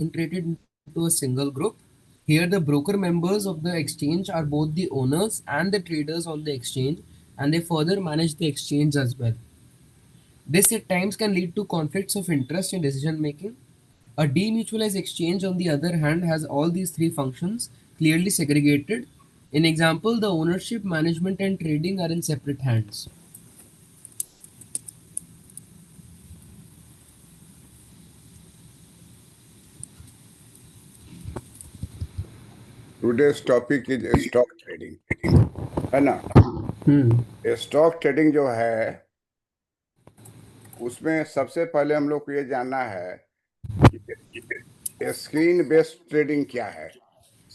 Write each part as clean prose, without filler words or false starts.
concentrated into a single group. Here, the broker members of the exchange are both the owners and the traders on the exchange, and they further manage the exchange as well. This at times can lead to conflicts of interest in decision making. A demutualized exchange, on the other hand, has all these three functions clearly segregated. In example, the ownership, management, and trading are in separate hands. Today's topic is stock trading, है ना। Hmm. Stock trading जो है उसमें सबसे पहले हम लोग को ये जानना है कि स्क्रीन बेस्ड ट्रेडिंग क्या है।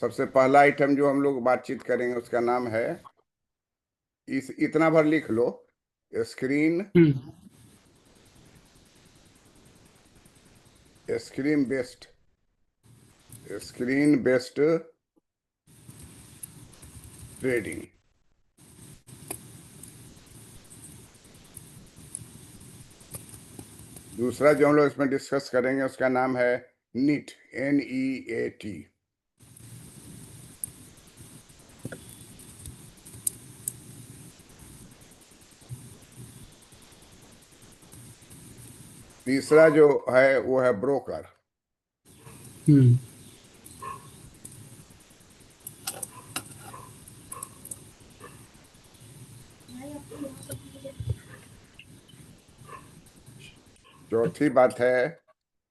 सबसे पहला आइटम जो हम लोग बातचीत करेंगे उसका नाम है, इतना भर लिख लो, screen Hmm. Screen based screen based trading. दूसरा जो हम लोग इसमें डिस्कस करेंगे उसका नाम है नीट, NEAT। तीसरा जो है वो है ब्रोकर। Hmm. चौथी बात है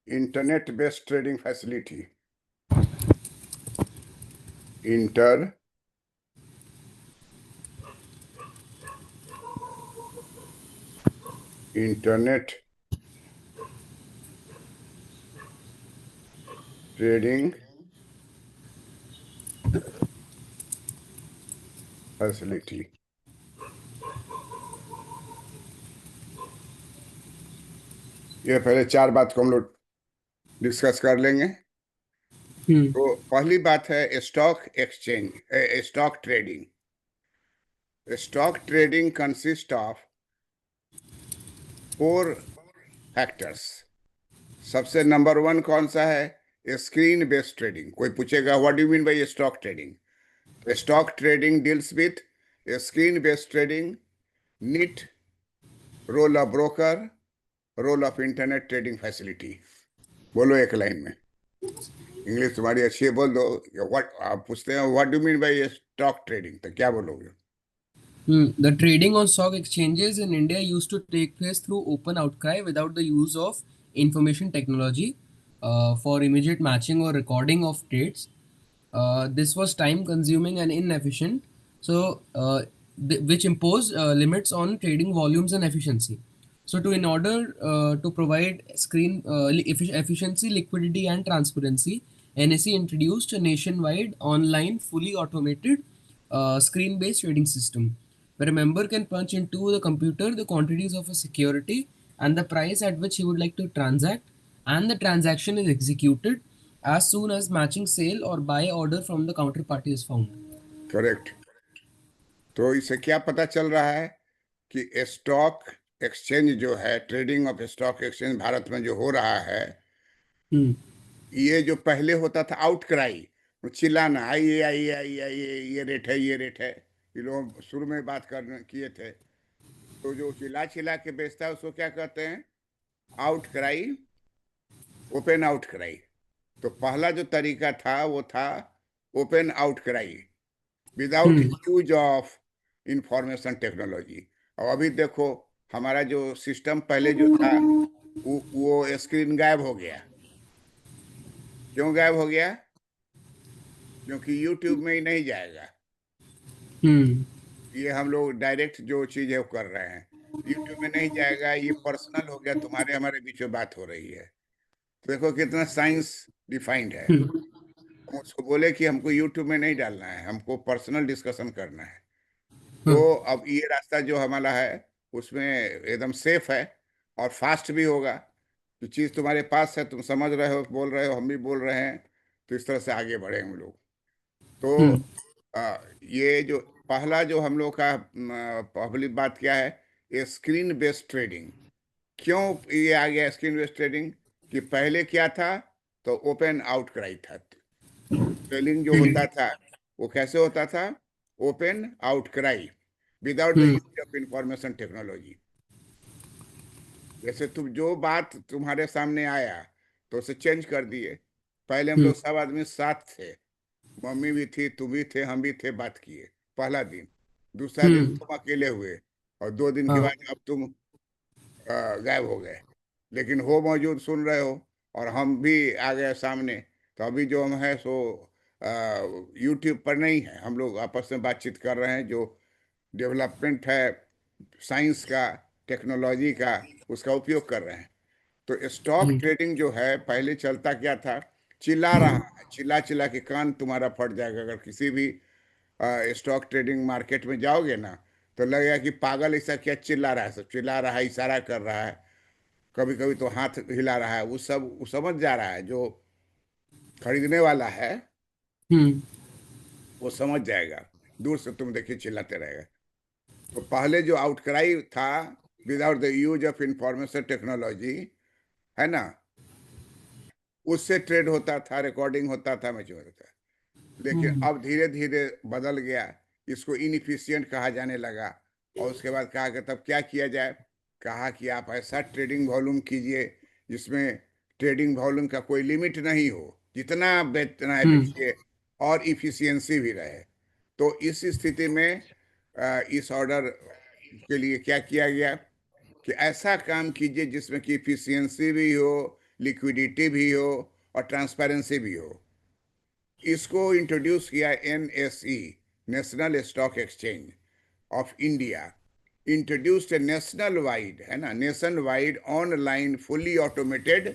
internet based trading facility. Internet trading facility. ये पहले चार बात को हम लोग डिस्कस कर लेंगे। Hmm. तो पहली बात है stock exchange, stock trading. Stock trading consist of 4 factors. सबसे नंबर 1 कौन सा है? Screen based trading. कोई पूछेगा what do you mean by stock trading? Stock trading deals with screen based trading, NEAT, role of broker, role of internet trading facility. बोलो एक line में। English तुम्हारी अच्छी है, बोल दो। व्हाट आप पूछते हैं what do mean by stock trading, तो क्या बोलोगे? The trading on stock exchanges in India used to take place through open outcry without the use of information technology for immediate matching or recording of trades. This was time consuming and inefficient, which imposed limits on trading volumes and efficiency. So, in order to provide efficiency, liquidity, and transparency, NSE introduced a nationwide, online, fully automated, screen-based trading system where a member can punch into the computer the quantities of a security and the price at which he would like to transact, and the transaction is executed as soon as matching sale or buy order from the counterparty is found. Correct. तो इससे क्या पता चल रहा है कि stock exchange जो है, trading of stock exchange Bharat में जो हो रहा है, Hmm. ये जो पहले होता था आउटक्राई, चिल्लाना, आइए आइए आइए आइए, ये रेट है, ये रेट है, ये लोग शुरू में बात करने किए थे। तो जो चिल्ला चिल्ला के बेचता है उसको क्या कहते हैं? Outcry, open outcry. तो पहला जो तरीका था वो था open outcry, without Hmm. Use of information technology. और अभी देखो हमारा जो सिस्टम पहले जो था वो स्क्रीन गायब हो गया। क्यों गायब हो गया? क्योंकि यूट्यूब में ही नहीं जाएगा। Hmm. ये हम लोग डायरेक्ट जो चीज है वो कर रहे हैं, यूट्यूब में नहीं जाएगा। ये पर्सनल हो गया, तुम्हारे हमारे बीच में बात हो रही है। तो देखो कितना साइंस डिफाइंड है। Hmm. हम उसको बोले कि हमको यूट्यूब में नहीं डालना है, हमको पर्सनल डिस्कशन करना है। Hmm. तो अब ये रास्ता जो हमारा है उसमें एकदम सेफ है और फास्ट भी होगा। जो चीज़ तुम्हारे पास है, तुम समझ रहे हो, बोल रहे हो, हम भी बोल रहे हैं, तो इस तरह से आगे बढ़े हम लोग। तो Hmm. ये जो पहला जो हम लोग का पहली बात क्या है? ये स्क्रीन बेस्ड ट्रेडिंग। क्यों ये आ गया स्क्रीन बेस्ड ट्रेडिंग? कि पहले क्या था तो ओपन आउटक्राई था। ट्रेडिंग जो होता था वो कैसे होता था? Open outcry without the use of information technology. जैसे तुम जो बात तुम्हारे सामने आया तो उसे चेंज कर दिए। पहले हम लोग सब आदमी साथ थे, मम्मी भी थी, तुम भी थे, हम भी थे, बात किए पहला दिन। दूसरा दिन तुम अकेले हुए, और 2 दिन के हाँ। बाद अब तुम गायब हो गए। लेकिन हो मौजूद, सुन रहे हो, और हम भी आ गए सामने। तो अभी जो हम है सो यूट्यूब पर नहीं है, हम लोग आपस में बातचीत कर रहे हैं। जो डेवलपमेंट है साइंस का, टेक्नोलॉजी का, उसका उपयोग कर रहे हैं। तो स्टॉक ट्रेडिंग जो है, पहले चलता क्या था? चिल्ला रहा है, चिल्ला चिल्ला के कान तुम्हारा फट जाएगा। अगर किसी भी स्टॉक ट्रेडिंग मार्केट में जाओगे ना, तो लगेगा कि पागल ऐसा क्या चिल्ला रहा है, सब चिल्ला रहा है, इशारा कर रहा है, कभी कभी तो हाथ हिला रहा है। वो समझ जा रहा है, जो खरीदने वाला है हम्म। वो समझ जाएगा। दूर से तुम देखिए चिल्लाते रहेगा। तो पहले जो आउटक्राई था, without the use of information technology, है ना, उससे ट्रेड होता था, रिकॉर्डिंग होता था, मैच होता था। लेकिन अब धीरे धीरे बदल गया, इसको इनएफिशिएंट कहा जाने लगा। और उसके बाद कहा कि तब क्या किया जाए? कहा कि आप ऐसा ट्रेडिंग वॉल्यूम कीजिए जिसमें ट्रेडिंग वॉल्यूम का कोई लिमिट नहीं हो, जितना आप बेचना है बेचिए, और इफिशियंसी भी रहे। तो इस स्थिति में इस ऑर्डर के लिए क्या किया गया कि ऐसा काम कीजिए जिसमें कि इफिशियंसी भी हो, लिक्विडिटी भी हो, और ट्रांसपेरेंसी भी हो। इसको इंट्रोड्यूस किया NSE, national stock exchange of India. Introduced a national wide, है ना, nation wide online fully automated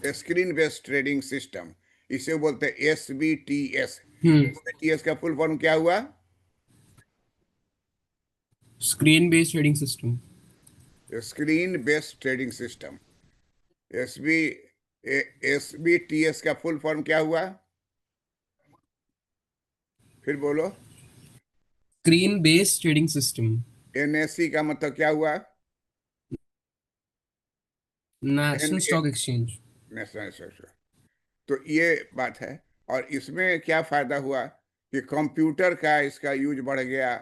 screen based trading system. इसे बोलते हैं SBTS। SBTS का फुल फॉर्म क्या हुआ? Screen based trading system. Screen based trading system. SB SBTS का full form क्या हुआ? फिर बोलो। Screen based trading system. NSE का मतलब क्या हुआ? National N stock exchange. National. तो ये बात है। और इसमें क्या फायदा हुआ कि कंप्यूटर का इसका यूज बढ़ गया,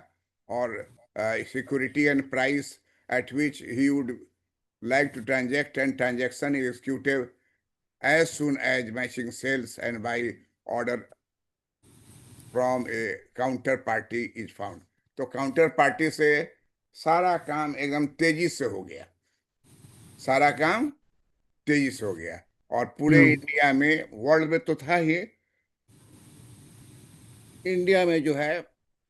और security and price at which he would like to transact and transaction is executed as soon as matching sales and buy order from a counter party is found। तो काउंटर पार्टी से सारा काम एकदम तेजी से हो गया, सारा काम तेजी से हो गया। और पूरे इंडिया में, वर्ल्ड में तो था ही, इंडिया में जो है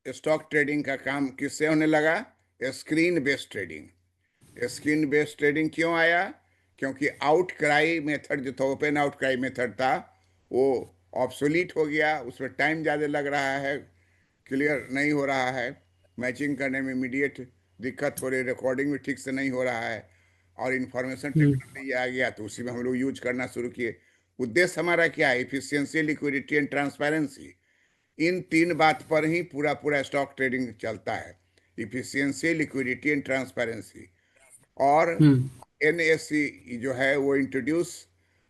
स्टॉक ट्रेडिंग का काम किससे होने लगा? Screen based trading. Screen based trading क्यों आया? क्योंकि आउटक्राई मेथड जो था, ओपन आउटक्राई मेथड था, वो ऑब्सोलीट हो गया। उसमें टाइम ज़्यादा लग रहा है, क्लियर नहीं हो रहा है, मैचिंग करने में इमीडिएट दिक्कत हो रही, रिकॉर्डिंग भी ठीक से नहीं हो रहा है। और इंफॉर्मेशन टेक्नोलॉजी आ गया तो उसी में हम लोग यूज करना शुरू किए। उद्देश्य हमारा क्या है? Efficiency, liquidity and transparency. इन 3 बात पर ही पूरा पूरा स्टॉक ट्रेडिंग चलता है। Efficiency, liquidity and transparency. और NSE जो है वो इंट्रोड्यूस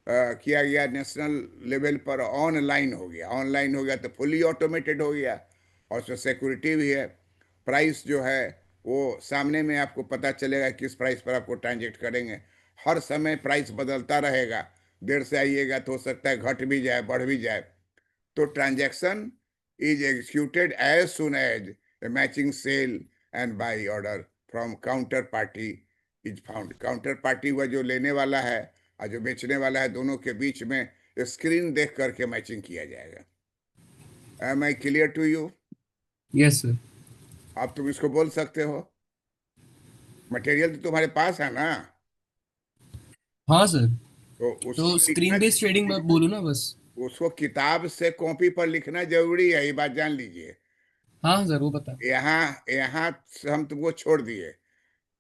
किया गया नेशनल लेवल पर, ऑनलाइन हो गया। ऑनलाइन हो गया तो फुली ऑटोमेटेड हो गया, और उसमें सिक्योरिटी भी है। प्राइस जो है वो सामने में आपको पता चलेगा किस प्राइस पर आपको ट्रांजेक्ट करेंगे। हर समय प्राइस बदलता रहेगा। देर से आइएगा तो हो सकता है घट भी जाए, बढ़ भी जाए। तो transaction is executed as soon as a matching sale and buy order from counterparty is found। Counter party हुआ जो लेने वाला है और जो बेचने वाला है, दोनों के बीच में स्क्रीन देख करके मैचिंग किया जाएगा। Am I clear to you? Yes sir. अब तुम इसको बोल सकते हो। मटेरियल तो तुम्हारे पास है ना? हाँ सर। तो उसको तो लिखना, स्क्रीन बेस्ड ट्रेडिंग बोलूँ ना बस। उसको किताब से कॉपी पर लिखना जरूरी है, ये बात जान लीजिए। हाँ सर वो पता। यहाँ यहाँ से हम तुमको छोड़ दिए,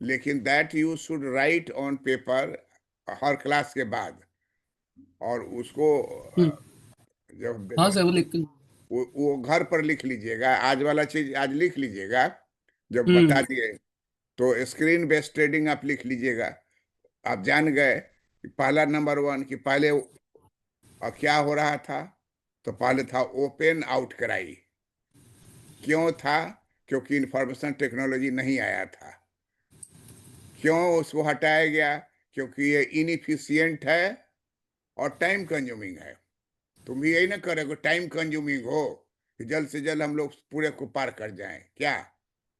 लेकिन that you should write on paper her class के बाद। और उसको जब हाँ सर वो लिख के। वो घर पर लिख लीजिएगा। आज वाला चीज आज लिख लीजिएगा, जब बता हम्म। दिए। तो स्क्रीन बेस्ड ट्रेडिंग आप लिख लीजिएगा। आप जान गए कि पहला नंबर 1 कि पहले और क्या हो रहा था? तो पहले था ओपन आउटक्राई। क्यों था? क्योंकि इंफॉर्मेशन टेक्नोलॉजी नहीं आया था। क्यों उसको हटाया गया? क्योंकि ये इनएफिशिएंट है और टाइम कंज्यूमिंग है। तुम भी यही ना करोगे, टाइम कंज्यूमिंग हो कि जल्द से जल्द हम लोग पूरे को पार कर जाएं क्या?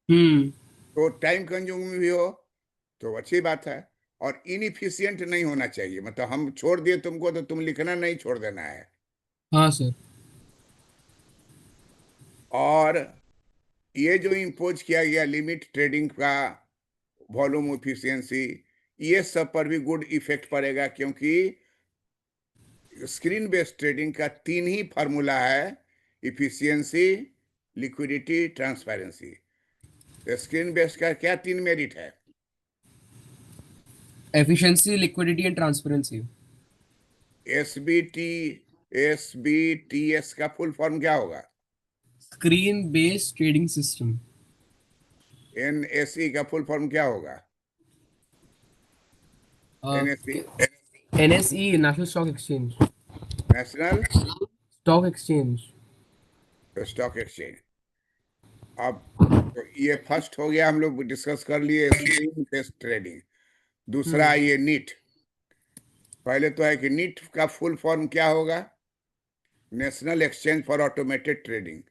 हम्म। तो टाइम कंज्यूमिंग भी हो तो अच्छी बात है। और इनएफिशिएंट नहीं होना चाहिए, मतलब हम छोड़ दिए तुमको तो तुम लिखना नहीं छोड़ देना है। हाँ सर। और ये जो इम्पोज किया गया लिमिट ट्रेडिंग का, वॉल्यूम इफिशियंसी, ये सब पर भी गुड इफेक्ट पड़ेगा, क्योंकि स्क्रीन बेस्ड ट्रेडिंग का तीन ही फार्मूला है: efficiency, liquidity, transparency. Screen based का क्या तीन मेरिट है? Efficiency, liquidity and transparency. SBT, SBTS का फुल फॉर्म क्या होगा? Screen based trading system. NSE का फुल फॉर्म क्या होगा? NSE, NSE, national stock exchange. National stock exchange. Stock exchange. अब तो ये फर्स्ट हो गया, हम लोग डिस्कस कर लिए स्क्रीन बेस्ड ट्रेडिंग। दूसरा हम्म। ये नीट। पहले तो है कि नीट का फुल फॉर्म क्या होगा? National exchange for automated trading.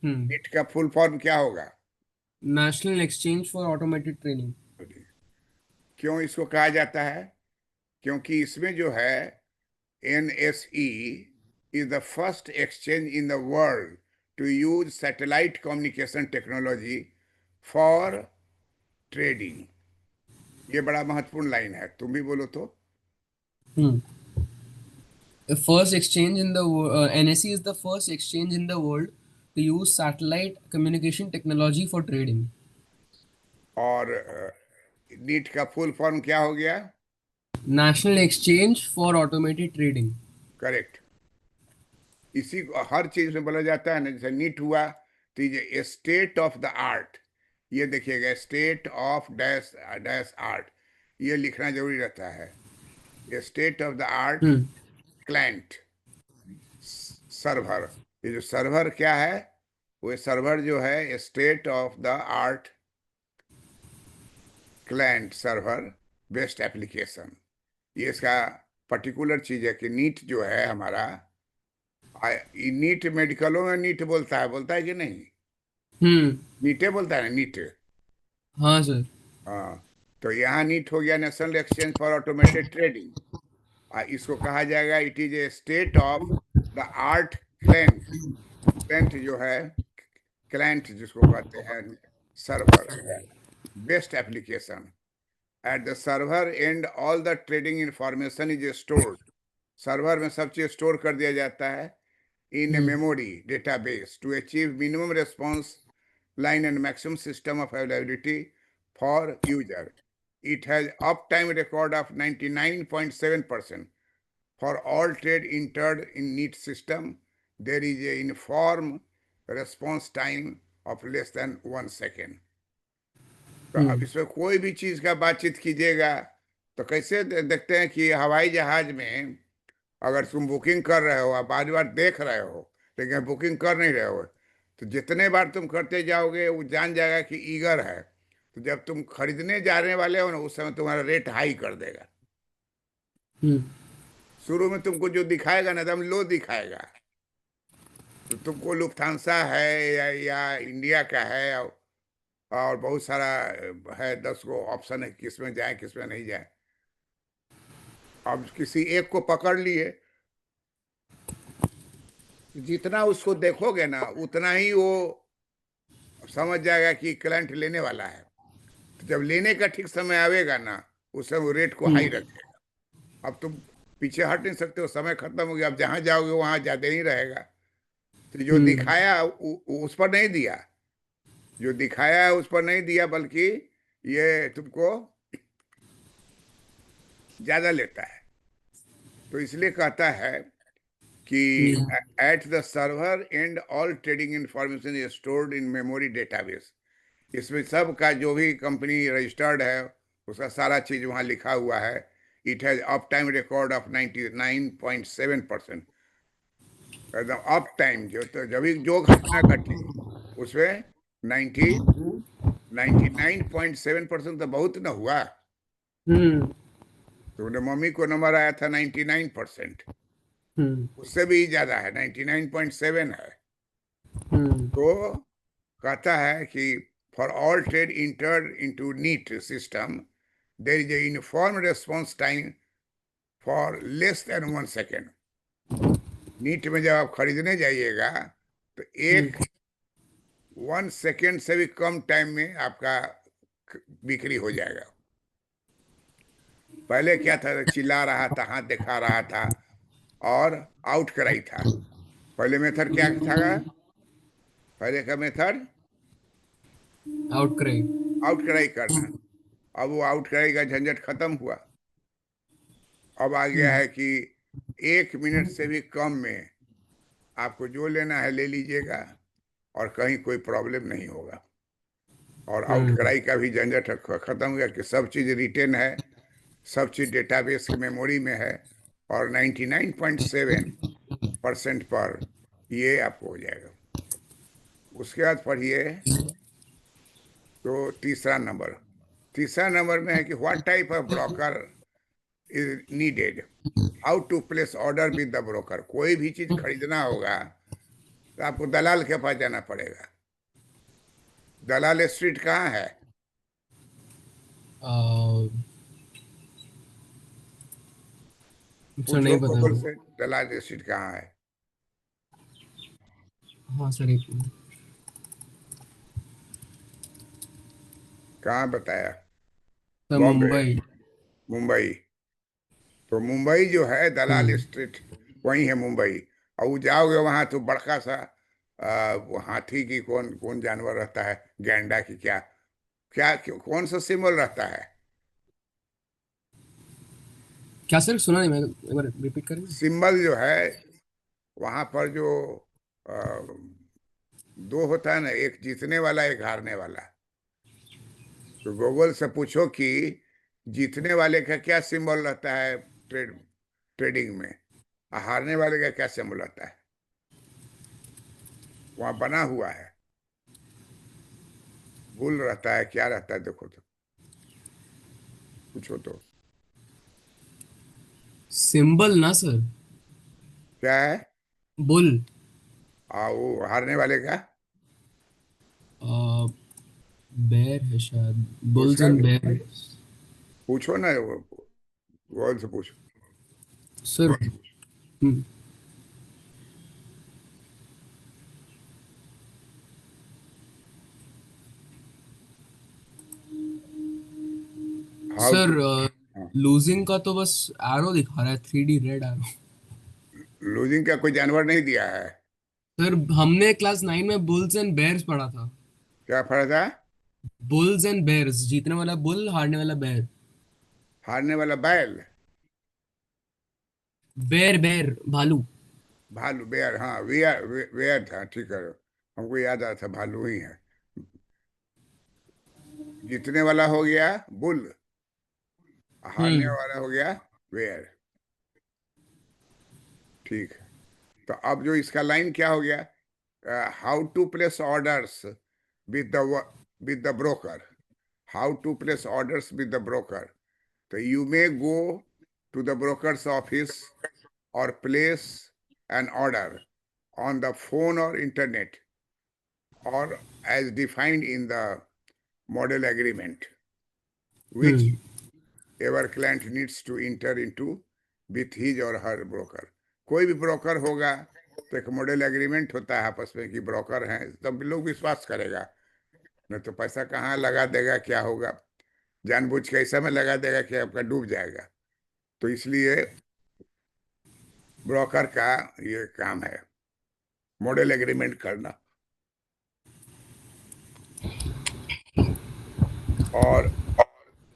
Hmm. NEAT का फुल फॉर्म क्या होगा? National exchange for automated trading. क्यों इसको कहा जाता है? क्योंकि इसमें जो है, NSE is the first exchange in the world to use satellite communication technology for trading। ये बड़ा महत्वपूर्ण लाइन है, तुम भी बोलो तो। हम्म। The first exchange in the NSE is the first exchange in the world to use satellite communication technology for trading. और NEET का फुल फॉर्म क्या हो गया? National Exchange for Automated Trading. Correct. इसी को हर चीज में बोला जाता है ना, जैसे नीट हुआ तो ये स्टेट ऑफ द आर्ट। ये देखिएगा, state of dash dash art, ये लिखना जरूरी रहता है। State of the art Hmm. Client server. ये जो सर्वर क्या है? वो सर्वर जो है state of the art client server based application. ये इसका पर्टिकुलर चीज है कि नीट जो है हमारा, नीट मेडिकलों में नीट बोलता है कि नहीं? Hmm. नीटे बोलता है ना, नीट। हाँ सर। हाँ, तो यहाँ नीट हो गया national exchange for automated trading. इसको कहा जाएगा it is a state of the art client. Client जो है, क्लाइंट जिसको कहते हैं server based application. At the server and all the trading information is stored. Server में सब चीज स्टोर कर दिया जाता है in a Hmm. memory database to achieve minimum response line and maximum system of availability for user. It has uptime record of 99.7%. For all trade entered in NEET system, there is a uniform response time of less than 1 second. तो अब Hmm. इसमें कोई भी चीज का बातचीत कीजिएगा तो कैसे देखते हैं कि हवाई जहाज में अगर तुम बुकिंग कर रहे हो, आप बार बार देख रहे हो लेकिन बुकिंग कर नहीं रहे हो, तो जितने बार तुम करते जाओगे वो जान जाएगा कि ईगर है। तो जब तुम खरीदने जाने वाले हो ना, उस समय तुम्हारा रेट हाई कर देगा। Hmm. शुरू में तुमको जो दिखाएगा ना, एकदम लो दिखाएगा। तो तुमको लुफ्थांसा है या इंडिया का है, और बहुत सारा है, 10 गो ऑप्शन है किस में जाए किस में नहीं जाए। अब किसी एक को पकड़ लिए, जितना उसको देखोगे ना उतना ही वो समझ जाएगा कि क्लाइंट लेने वाला है। तो जब लेने का ठीक समय आवेगा ना, उस समय वो रेट को हाई Hmm. रखेगा। अब तुम पीछे हट नहीं सकते हो, समय खत्म हो गया, अब जहां जाओगे वहां ज्यादा ही रहेगा। तो जो Hmm. दिखाया उस पर नहीं दिया, जो दिखाया है उस पर नहीं दिया, बल्कि ये तुमको ज्यादा लेता है। तो इसलिए कहता है कि Hmm. At the server and all trading information is stored in memory database. इसमें सब का जो भी कंपनी रजिस्टर्ड है उसका सारा चीज वहां लिखा हुआ है। it has uptime record of 99.7%. एकदम अप टाइम जो, तो जब भी जो घटना घटी उसमें 99.7% तो बहुत ना हुआ। हम्म तो मम्मी को नंबर आया था 99%, हम्म उससे भी ज्यादा है, 99.7 है। हम्म तो कहता है कि for all trade entered into NEAT system there is a uniform response time for less than 1 second. NEAT में जब आप खरीदने जाइएगा तो एक हम्म 1 सेकेंड से भी कम टाइम में आपका बिक्री हो जाएगा। पहले क्या था, चिल्ला रहा था, हाथ दिखा रहा था और आउट कराई था। पहले मेथड क्या था? पहले का मेथड आउट करे। आउट कराई करना। अब वो आउट कराई का झंझट खत्म हुआ। अब आ गया हम्म है कि 1 मिनट से भी कम में आपको जो लेना है ले लीजिएगा और कहीं कोई प्रॉब्लम नहीं होगा। और आउट हम्म कराई का भी झंझट खत्म हो गया कि सब चीज रिटेन है, सब चीज डेटाबेस की मेमोरी में है और 99.7% पर ये आपको हो जाएगा। उसके बाद पढ़िए तो तीसरा नंबर में है कि what type of broker is needed, how to place order with the broker. कोई भी चीज खरीदना होगा तो आपको दलाल के पास जाना पड़ेगा। दलाल स्ट्रीट कहाँ है? सर पूछो नहीं पता गूगल मुझे। से, दलाल स्ट्रीट कहाँ है। हाँ सर, एक मिनट। कहाँ बताया? सर बॉम्बे, मुंबई। मुंबई। तो मुंबई जो है दलाल हम्म स्ट्रीट वही है मुंबई। और वो जाओगे वहां तो बड़का सा वो हाथी की कौन कौन जानवर रहता है, गैंडा की क्या क्या कौन सा सिंबल रहता है? क्या सर, सुना नहीं, मैं एक बार रिपीट करेंगे। सिंबल जो है वहां पर जो अ, दो होता है ना, एक जीतने वाला एक हारने वाला। तो गूगल से पूछो कि जीतने वाले का क्या सिंबल रहता है ट्रेडिंग में, और हारने वाले का क्या सिंबल रहता है। वहां बना हुआ है, बुल रहता है, क्या रहता है देखो तो, पूछो तो। सिंबल ना सर। क्या है? बुल। वो हारने वाले का बेर है शायद। बुल्स उसका एंड बेर। पूछो ना, वो गूगल से पूछो। Sir. Hmm, how sir to, losing का तो बस एरो दिखा रहा है, 3D रेड एरो। लूजिंग का कोई जानवर नहीं दिया है। सर हमने क्लास 9 में बुल्स एंड बेयर्स पढ़ा था। क्या फर्क था? बुल्स एंड बेयर्स, जीतने वाला बुल, हारने वाला बेयर। हारने वाला बैल, बेर बेर भालू। भालू, बेयर, हाँ वेयर, वेयर था, ठीक है। हमको याद आया था भालू ही है। जीतने वाला हो गया बुल, हारने हम्म वाला हो गया वेयर। ठीक है। तो अब जो इसका लाइन क्या हो गया, how to place orders with the with the broker, how to place orders with the broker. तो you may go to the broker's office और place an order on the phone or internet or as defined in the model agreement which hmm ever client needs to enter into with his or her broker। कोई भी broker होगा तो एक model agreement होता है आपस में कि ब्रोकर हैं, तब लोग विश्वास करेगा। नहीं तो पैसा कहाँ लगा देगा, क्या होगा, जानबूझ के ऐसा में लगा देगा कि आपका डूब जाएगा। तो इसलिए ब्रोकर का ये काम है मॉडल एग्रीमेंट करना। और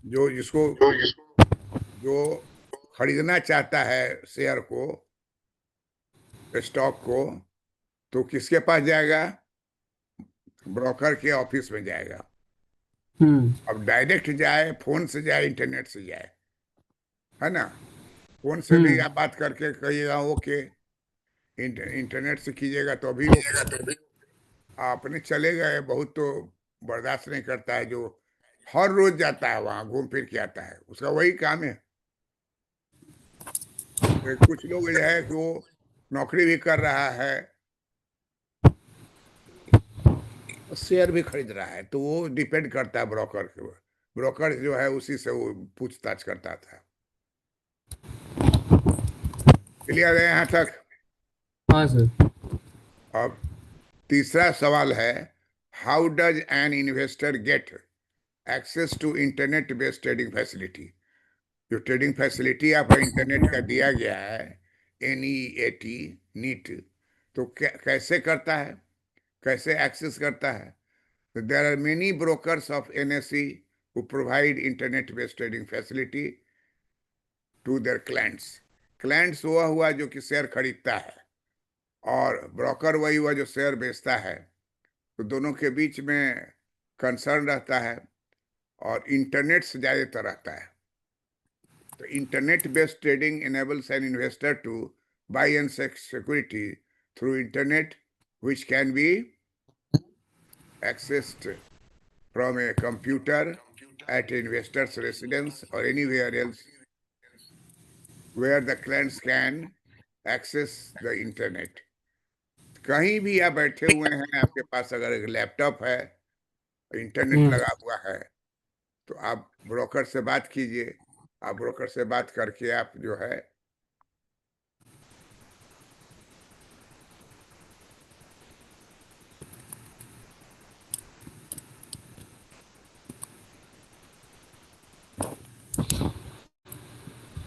जो जिसको जो खरीदना चाहता है शेयर को, स्टॉक को, तो किसके पास जाएगा? ब्रोकर के ऑफिस में जाएगा। हम्म अब डायरेक्ट जाए, फोन से जाए, इंटरनेट से जाए, है ना। फोन से भी आप बात करके कहिएगा ओके, इंटरनेट से कीजिएगा तो भी ओके। आपने चले गए, बहुत तो बर्दाश्त नहीं करता है जो हर रोज जाता है वहां घूम फिर के आता है, उसका वही काम है। कुछ लोग जो है कि वो नौकरी भी कर रहा है, शेयर भी खरीद रहा है, तो वो डिपेंड करता है ब्रोकर के ऊपर। ब्रोकर जो है उसी से वो पूछताछ करता था। क्लियर है यहाँ तक। हाँ सर। अब तीसरा सवाल है, how does an investor get access to internet based trading facility. जो ट्रेडिंग फैसिलिटी आपका इंटरनेट का दिया गया है, NEAT, नीट, तो कैसे करता है, कैसे एक्सेस करता है। So there are many brokers of NSE who provide internet-based trading facility to their clients. Clients वह हुआ जो कि शेयर खरीदता है, और ब्रोकर वही हुआ जो शेयर बेचता है। तो दोनों के बीच में कंसर्न रहता है, और इंटरनेट से ज्यादातर रहता है। तो internet based trading enables an investor to buy and sell security through internet, which can be accessed from a computer at investor's residence or anywhere else where the clients can access the internet. कहीं भी आप बैठे हुए हैं, आपके पास अगर एक laptop है, इंटरनेट हम्म। लगा हुआ है, तो आप ब्रोकर से बात कीजिए। आप ब्रोकर से बात करके आप जो है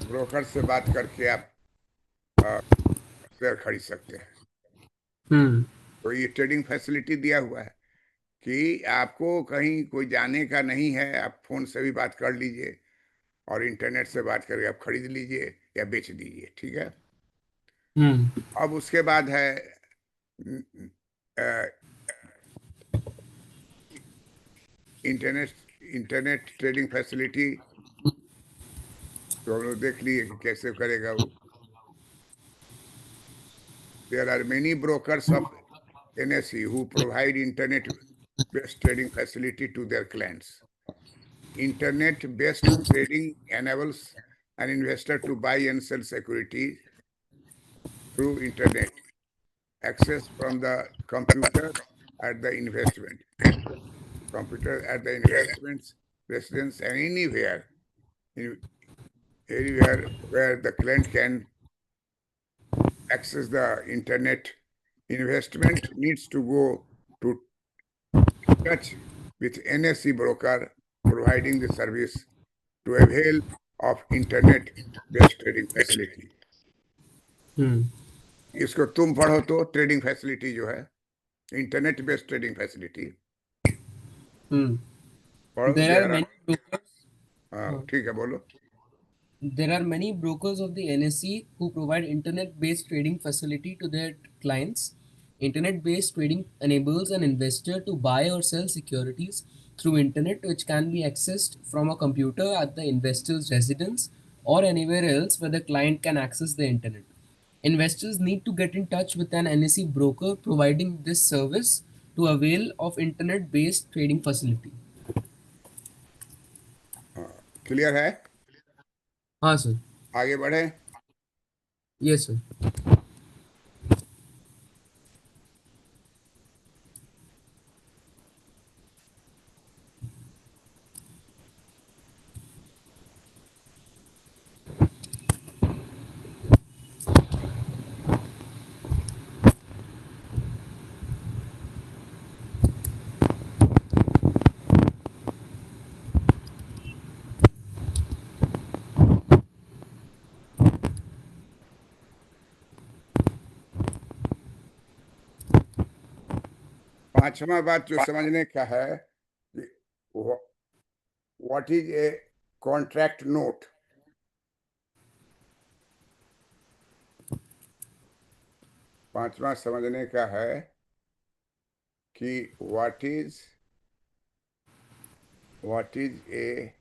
ब्रोकर से बात करके आप शेयर खरीद सकते हैं। हम्म। तो ये ट्रेडिंग फैसिलिटी दिया हुआ है कि आपको कहीं कोई जाने का नहीं है, आप फोन से भी बात कर लीजिए, और इंटरनेट से बात करके आप खरीद लीजिए या बेच दीजिए। ठीक है। हम्म। अब उसके बाद है इंटरनेट इंटरनेट ट्रेडिंग फैसिलिटी, तो हम लोग देख लिए कि कैसे करेगा वो। There are many brokers of NSE who provide internet based trading facility to their clients. Internet based trading enables an investor to buy and sell securities through internet access from the computer at the investment investments residence, and anywhere where the client can access the internet. Investment needs to go to touch with NSE broker providing the service to avail of internet based trading facility. हम्म। इसको तुम पढ़ो तो, trading facility जो है internet based trading facility हम्म। पढ़ो। There are there many brokers. हाँ हाँ. ठीक है, बोलो। There are many brokers of the NSE who provide internet-based trading facility to their clients. Internet-based trading enables an investor to buy or sell securities through internet, which can be accessed from a computer at the investor's residence or anywhere else where the client can access the internet. Investors need to get in touch with an NSE broker providing this service to avail of internet-based trading facility. Clear है। हाँ sir. आगे बढ़े। Yes sir. 5वां बात जो समझने का है, what is a contract note. 5वां समझने का है कि what is a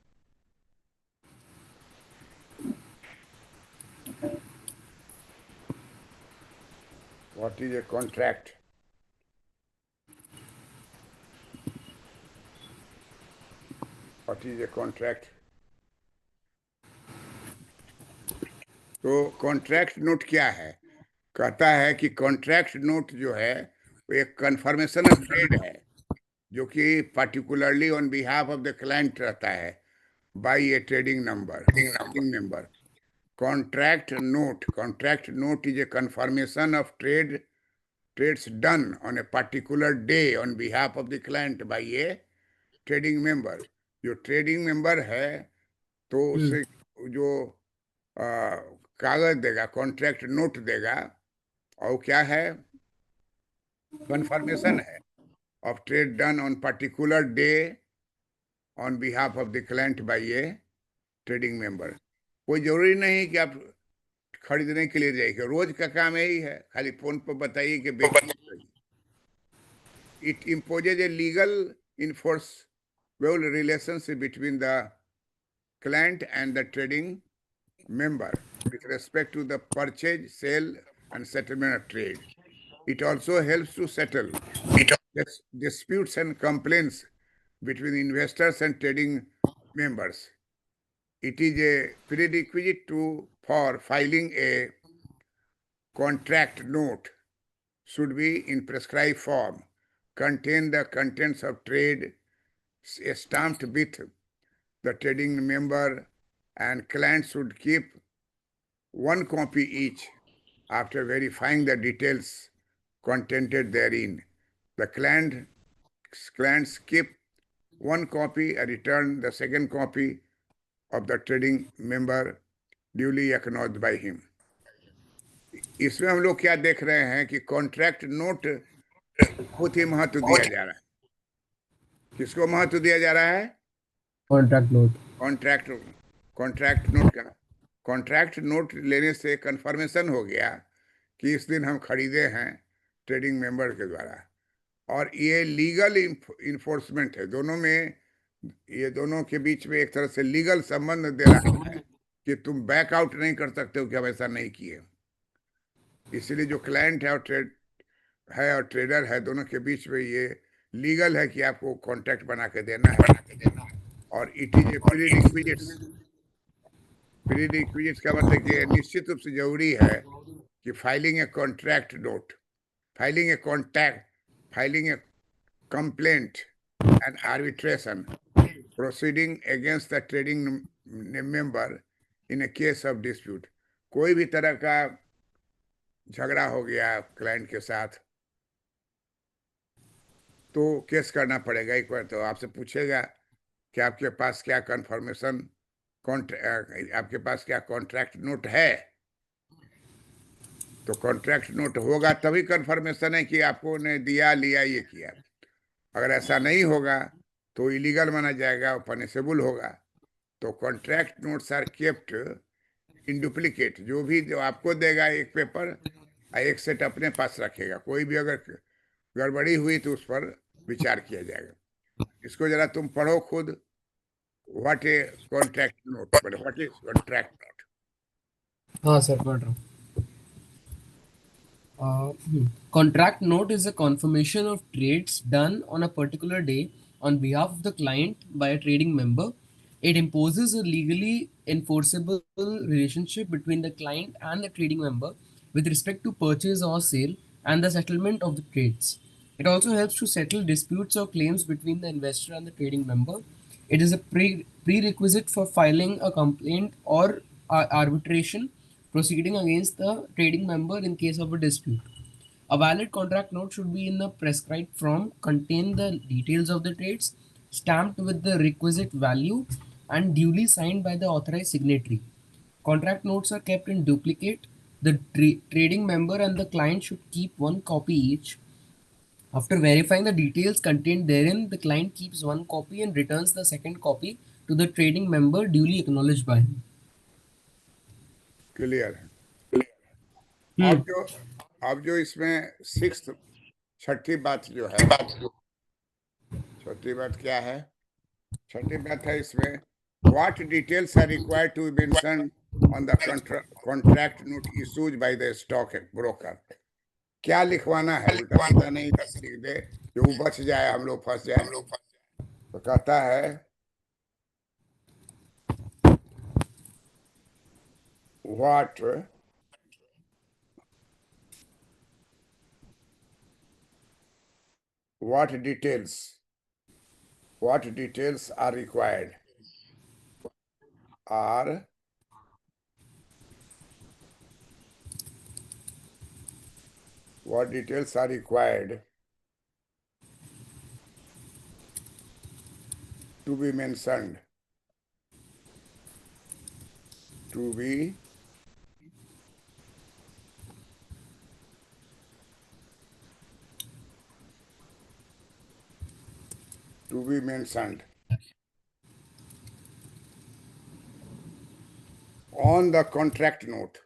What is a contract? What is a contract? तो कॉन्ट्रैक्ट नोट क्या है? कहता है कि कॉन्ट्रैक्ट नोट जो है वो एक कन्फर्मेशन ऑफ ट्रेड है, जो कि particularly on behalf of the client रहता है by a trading member. Contract note is a confirmation of trades done on a particular day on behalf of the client by a trading member. जो trading member है तो उसे जो कागज देगा, contract note देगा, और क्या है? कंफर्मेशन है of trade done on particular day on behalf of the client by a trading member. कोई जरूरी नहीं कि आप खरीदने के लिए जाइए, रोज का काम यही है, खाली फोन पर बताइए कि बेचिए. It imposes a legal enforceable relationship between the client and the trading member with respect to the purchase, sale, and settlement of trade. It also helps to settle disputes and complaints between investors and trading members. It is a prerequisite for filing a contract note should be in prescribed form, contain the contents of trade stamped with the trading member, and client should keep one copy each after verifying the details contained therein. The clients keep one copy and return the second copy of the trading member duly acknowledged by him. इसमें हम लोग क्या देख रहे हैं कि contract note बहुत ही महत्व दिया जा रहा है. किसको महत्व दिया जा रहा है? Contract note. कॉन्ट्रैक्ट नोट का कॉन्ट्रैक्ट नोट लेने से कंफर्मेशन हो गया कि इस दिन हम खरीदे हैं ट्रेडिंग मेंबर के द्वारा, और ये लीगल इन्फोर्समेंट है. ये दोनों के बीच में एक तरह से लीगल संबंध दे रहा है कि तुम बैकआउट नहीं कर सकते हो कि हम ऐसा नहीं किए. इसलिए जो क्लाइंट है और ट्रेडर है, दोनों के बीच में ये लीगल है कि आपको कॉन्ट्रैक्ट बना के देना है. और इट इज ए प्रीरिक्विजिट का मतलब कि निश्चित रूप से जरूरी है कि filing A complaint and arbitration proceeding against the trading member in A case of dispute. कोई भी तरह का झगड़ा हो गया क्लाइंट के साथ तो केस करना पड़ेगा. एक बार तो आपसे पूछेगा कि आपके पास क्या आपके पास क्या कॉन्ट्रैक्ट नोट है. तो कॉन्ट्रैक्ट नोट होगा तभी कंफर्मेशन है कि आपको ने दिया, लिया, ये किया. अगर ऐसा नहीं होगा तो इलीगल माना जाएगा, पनिशेबल होगा. तो contract notes are kept in duplicate. जो आपको देगा एक पेपर, एक सेट अपने पास रखेगा. कोई भी अगर गड़बड़ी हुई तो उस पर विचार किया जाएगा. इसको जरा तुम पढ़ो खुद. What A contract note, what is contract note? हाँ सर, पढ़ रहा हूँ. Contract note is a confirmation of trades done on a particular day on behalf of the client by a trading member. It imposes a legally enforceable relationship between the client and the trading member with respect to purchase or sale and the settlement of the trades. It also helps to settle disputes or claims between the investor and the trading member. It is a prerequisite for filing a complaint or arbitration proceeding against the trading member in case of a dispute. A valid contract note should be in the prescribed form, contain the details of the trades, stamped with the requisite value, and duly signed by the authorized signatory. Contract notes are kept in duplicate. The trading member and the client should keep one copy each. After verifying the details contained therein, the client keeps one copy and returns the second copy to the trading member duly acknowledged by him. Clear है. अब जो इसमें छठी बात जो है, छठी बात क्या है? छठी बात है इसमें, what details are required to be mentioned on the contract note issued by the stock broker. क्या लिखवाना है, उल्टा सीधा नहीं लिख दे कि वो बच जाए, हम लोग फंस जाए। तो कहता है what what details are required, are what details are required to be mentioned, to be mentioned on the contract note,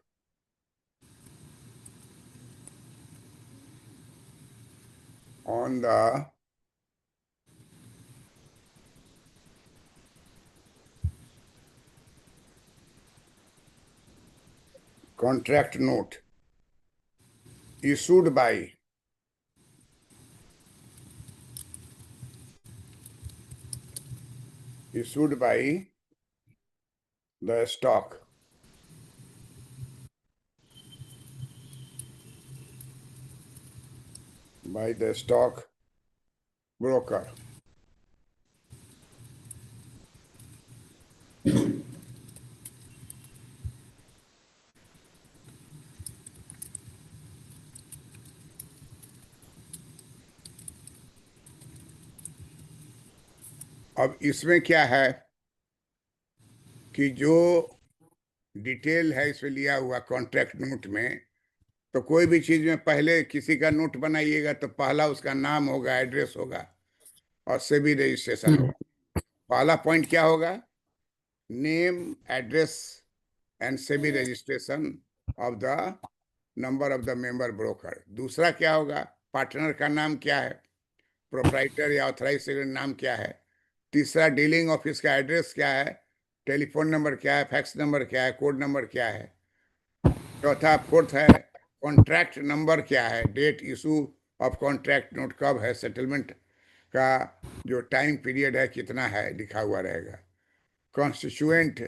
on the contract note issued by the stock broker. अब इसमें क्या है कि जो डिटेल है इसमें लिया हुआ कॉन्ट्रैक्ट नोट में, तो कोई भी चीज में पहले किसी का नोट बनाइएगा तो पहला उसका नाम होगा, एड्रेस होगा और सेबी रजिस्ट्रेशन होगा। पहला पॉइंट क्या होगा? Name, address and SEBI registration of the number of the member broker. दूसरा क्या होगा? पार्टनर का नाम क्या है, प्रोप्राइटर या ऑथराइज सेक्रेटरी नाम क्या है। तीसरा, डीलिंग ऑफिस का एड्रेस क्या है, टेलीफोन नंबर क्या है, फैक्स नंबर क्या है, कोड नंबर क्या है। चौथा, फोर्थ है कॉन्ट्रैक्ट नंबर क्या है, date issue of contract note कब है, सेटलमेंट का जो टाइम पीरियड है कितना है लिखा हुआ रहेगा। कॉन्स्टिट्यूएंट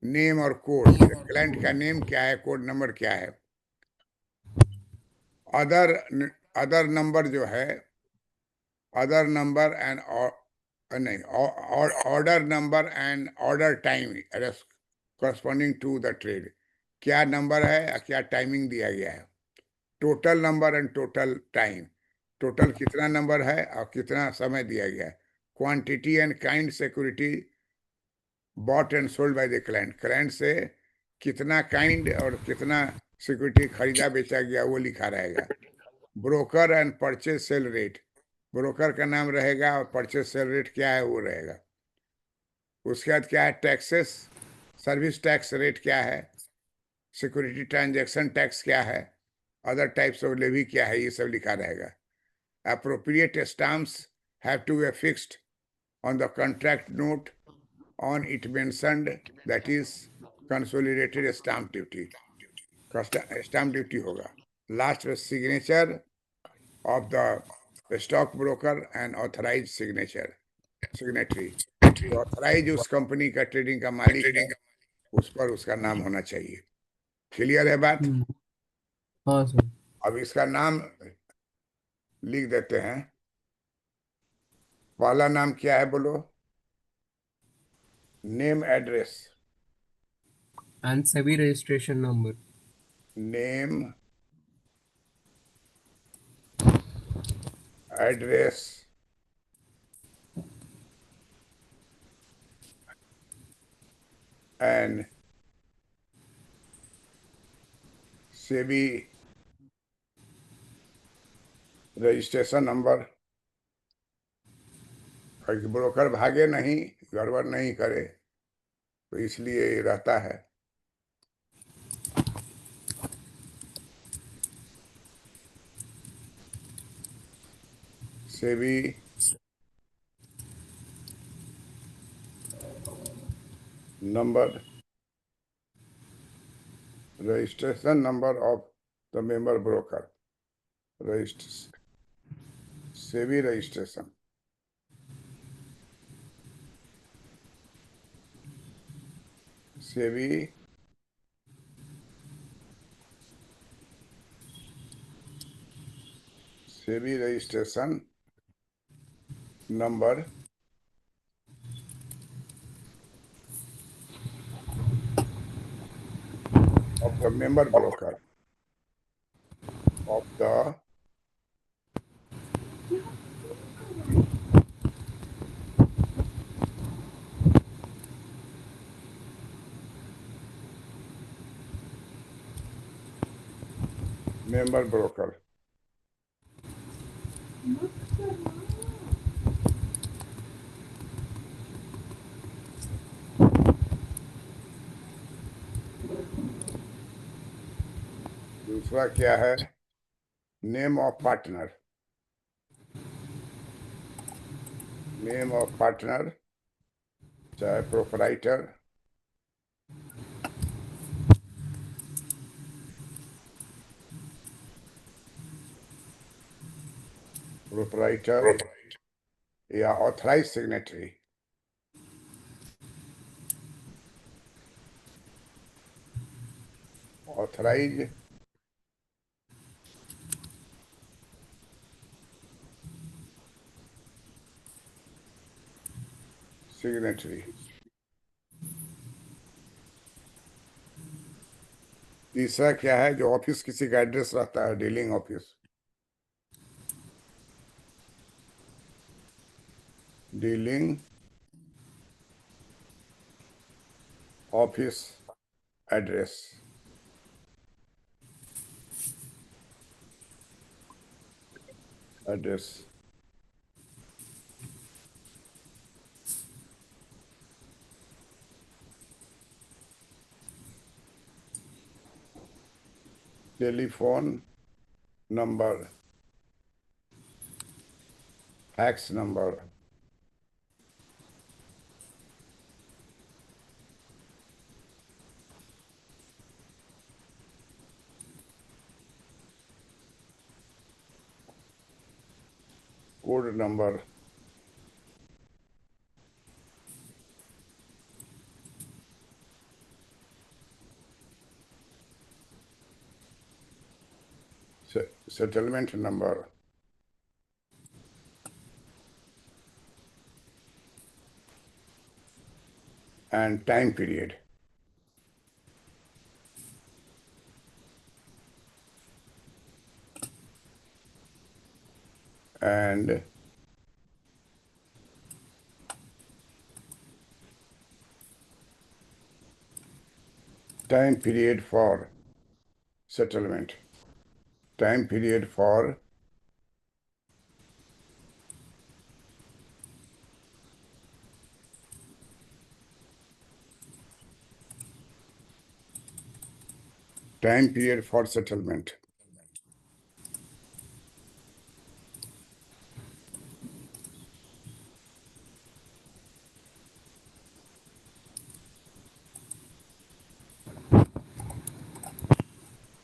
नेम और कोड, क्लाइंट का नेम क्या है, कोड नंबर क्या है। अदर अदर नंबर जो है, अदर नंबर एंड नहीं, order number and order time corresponding to the trade, क्या नंबर है और क्या टाइमिंग दिया गया है। Total number and total time, total कितना नंबर है और कितना समय दिया गया है। Quantity and kind security bought and sold by the client, client से कितना काइंड और कितना सिक्योरिटी खरीदा बेचा गया वो लिखा रहेगा। Broker and purchase sale rate, broker का नाम रहेगा और परचेज सेल रेट क्या है वो रहेगा। उसके बाद क्या है, टैक्सेस, सर्विस टैक्स रेट क्या है, सिक्योरिटी ट्रांजैक्शन टैक्स क्या है, अदर टाइप्स ऑफ लेवी क्या है, ये सब लिखा रहेगा। Appropriate stamps have to be fixed on the contract note on it mentioned, that is consolidated stamp duty, stamp duty होगा। लास्ट में signature of the stock broker and authorise signatory, जो authorise उस कंपनी का trading का मालिक है उस पर उसका नाम होना चाहिए। क्लियर है बात? हाँ सर। अब इसका नाम लिख देते हैं। पहला नाम क्या है बोलो? नेम, एड्रेस, एंड सभी registration number. Name, address and SEBI registration number. Broker भागे नहीं, गड़बड़ नहीं करे, तो इसलिए ये रहता है। SEBI number, registration number of the member broker. Registration, SEBI registration, SEBI registration number of the member broker of the member broker. दूसरा क्या है? Name of partner, name of partner चाहे प्रोपराइटर, या ऑथराइज सिग्नेटरी, ऑथराइज सिग्नेटरी। तीसरा क्या है? जो ऑफिस किसी का एड्रेस रहता है, dealing office, dealing office address, address. Telephone number, fax number, code number, settlement number, and time period. And time period for settlement, time period for settlement.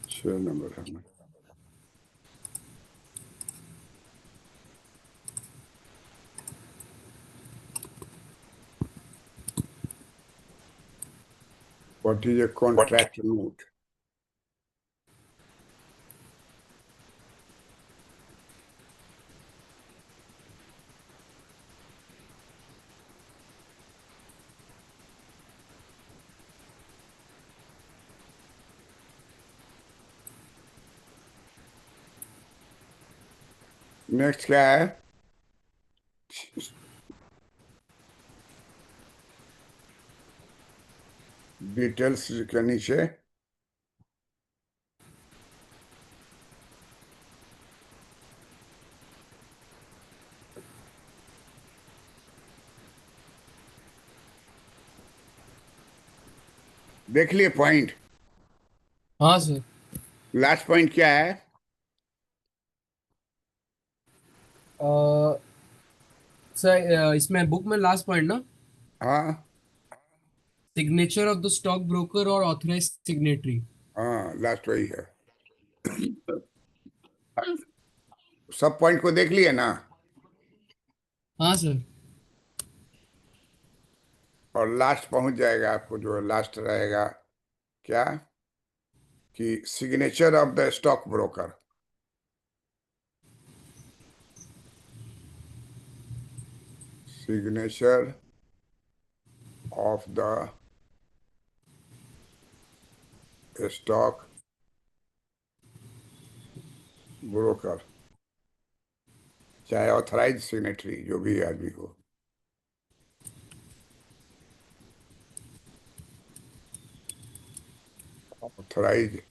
Sure number. What is a contract note? Next क्या है? Details के नीचे देख लिए point. हाँ sir. Last point क्या है? Sir इसमें बुक में लास्ट पॉइंट ना, हाँ signature of the stock broker और ऑथराइज सिग्नेटरी। हाँ, लास्ट वही है। सब पॉइंट को देख लिए ना? हाँ सर। और लास्ट पहुंच जाएगा आपको, जो लास्ट रहेगा क्या, कि signature of the stock broker. Signature of the stock broker, चाहे ऑथराइज सिग्नेटरी जो भी आदमी हो। Authorise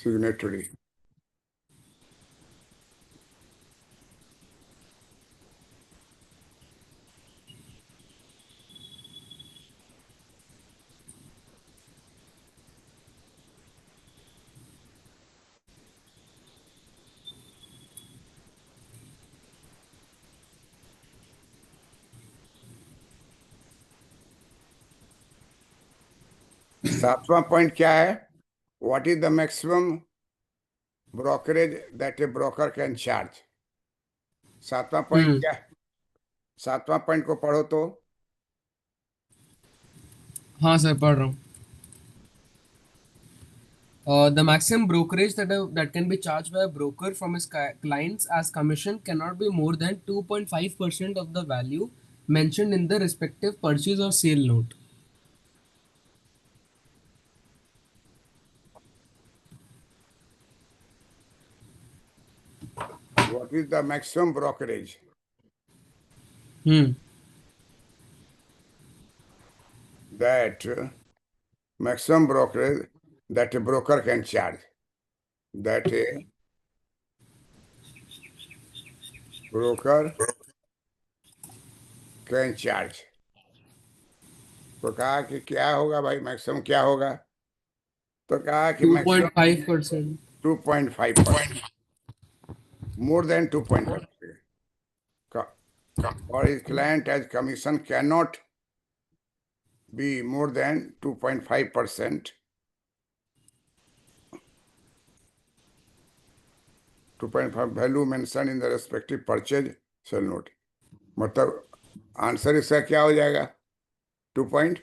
signatory. 7वां पॉइंट क्या है? What is the maximum brokerage that a broker can charge. 7वां पॉइंट क्या है? 7वां पॉइंट को पढ़ो तो। हाँ सर, पढ़ रहा हूँ। The maximum brokerage that can be charged by a broker from his clients as commission cannot be more than 2.5% of the value mentioned in the respective purchase or sale note. What is the maximum brokerage Hmm. that maximum brokerage that a broker can charge? That a broker can charge. तो कहा कि क्या होगा भाई, maximum क्या होगा? तो कहा कि maximum 2.5%. 2.5%, more than 2.5%. For his client as commission cannot be more than 2.5%. 2.5 value mentioned in the respective purchase shall note. मतलब आंसर इसका क्या हो जाएगा? 2 पॉइंट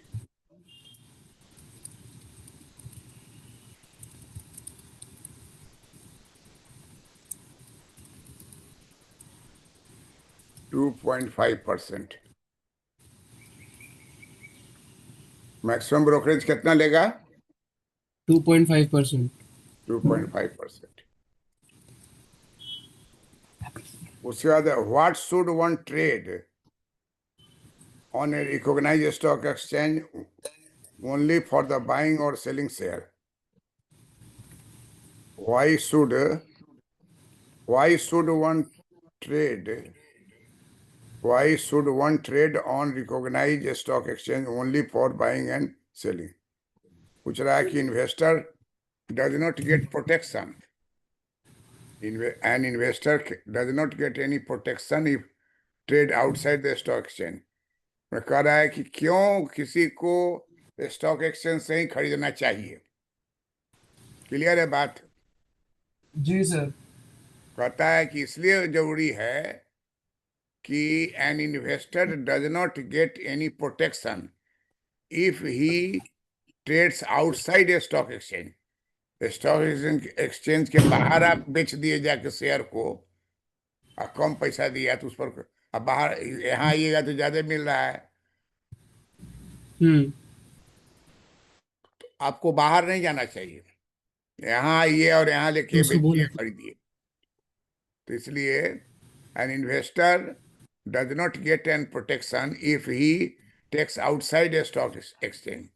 2.5%। मैक्सिमम ब्रोकरेज कितना लेगा? 2.5%. 2.5%। उसके बाद what should one trade on a recognised stock exchange only for the buying और selling share. Why should one trade? Why should one trade on recognized stock exchange only for buying and selling? पूछ रहा है कि investor does not get protection. An investor does not get any protection if trade outside the stock exchange. मैं कह रहा है कि क्यों किसी को स्टॉक एक्सचेंज से ही खरीदना चाहिए। क्लियर है बात? जी सर। कहता है कि इसलिए जरूरी है कि an investor does not get any protection if he trades outside a stock exchange. Stock exchange के बाहर आप बेच दिए जाके शेयर को, और कम पैसा दिया तो उस पर, अब बाहर यहाँ आइएगा तो ज्यादा मिल रहा है, हम्म। आपको बाहर नहीं जाना चाहिए, यहाँ आइए और यहाँ लेके उसको बेचिए, बोला। खरीदिए। तो इसलिए an investor does not get an protection if he takes outside a stock exchange.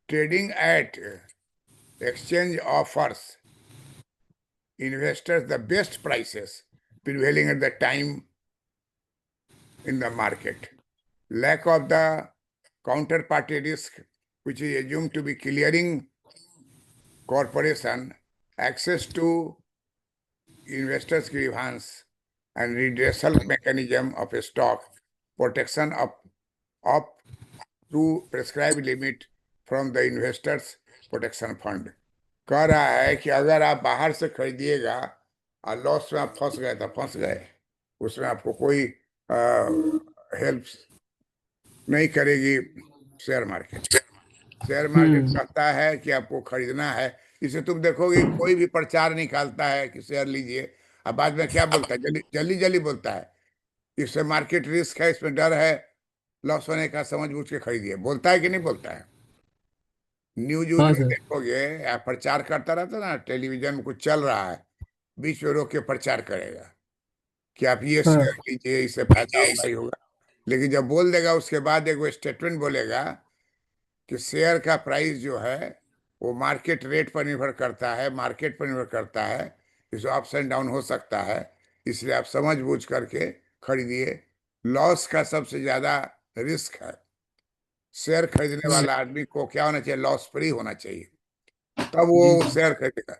Trading at exchange offers investors the best prices prevailing at the time in the market. Lack of the counterparty risk, which is assumed to be clearing corporation, access to investors' grievance and redressal mechanism of a stock, protection up to prescribed limit from the investors protection fund कह रहा है कि अगर आप बाहर से खरीदिएगा और loss में आप फंस गए तो फंस गए, उसमें आपको कोई हेल्प नहीं करेगी शेयर मार्केट। शेयर मार्केट हम्म। कहता है कि आपको खरीदना है। इसे तुम देखोगे कोई भी प्रचार निकालता है कि शेयर लीजिए, अब बाद में क्या बोलता है, जल्दी जल्दी जल्दी बोलता है इससे मार्केट रिस्क है, इसमें डर है लॉस होने का, समझ बूझ के खरीदिए, बोलता है कि नहीं बोलता है? न्यूज व्यूज हाँ में सर। देखोगे या प्रचार करता रहता ना, टेलीविजन में कुछ चल रहा है, बीच में रोक के प्रचार करेगा कि आप ये हाँ। शेयर लीजिए, इससे फायदा होगा ही होगा। लेकिन जब बोल देगा उसके बाद एक स्टेटमेंट बोलेगा कि शेयर का प्राइस जो है वो मार्केट रेट पर निर्भर करता है, मार्केट पर निर्भर करता है, इसे अप्स एंड डाउन हो सकता है, इसलिए आप समझ बूझ करके खरीदिए। लॉस का सबसे ज्यादा रिस्क है। शेयर खरीदने वाला आदमी को क्या होना चाहिए, लॉस फ्री होना चाहिए, तब जी वो सर। शेयर खरीदेगा।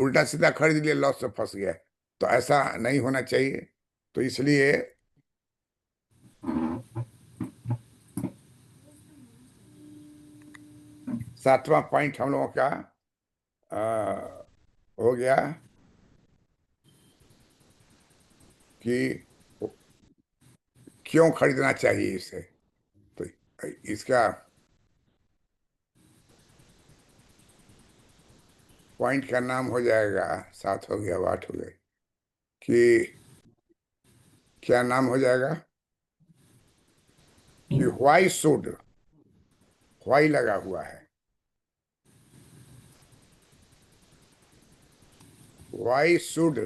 उल्टा सीधा खरीद लिया, लॉस से फंस गया, तो ऐसा नहीं होना चाहिए। तो इसलिए 7वां पॉइंट हम लोगों का हो गया कि क्यों खरीदना चाहिए इसे। तो इसका पॉइंट का नाम हो जाएगा, 7 हो गया, 8 हो गए, कि क्या नाम हो जाएगा कि व्हाई शुड, व्हाई लगा हुआ है, why should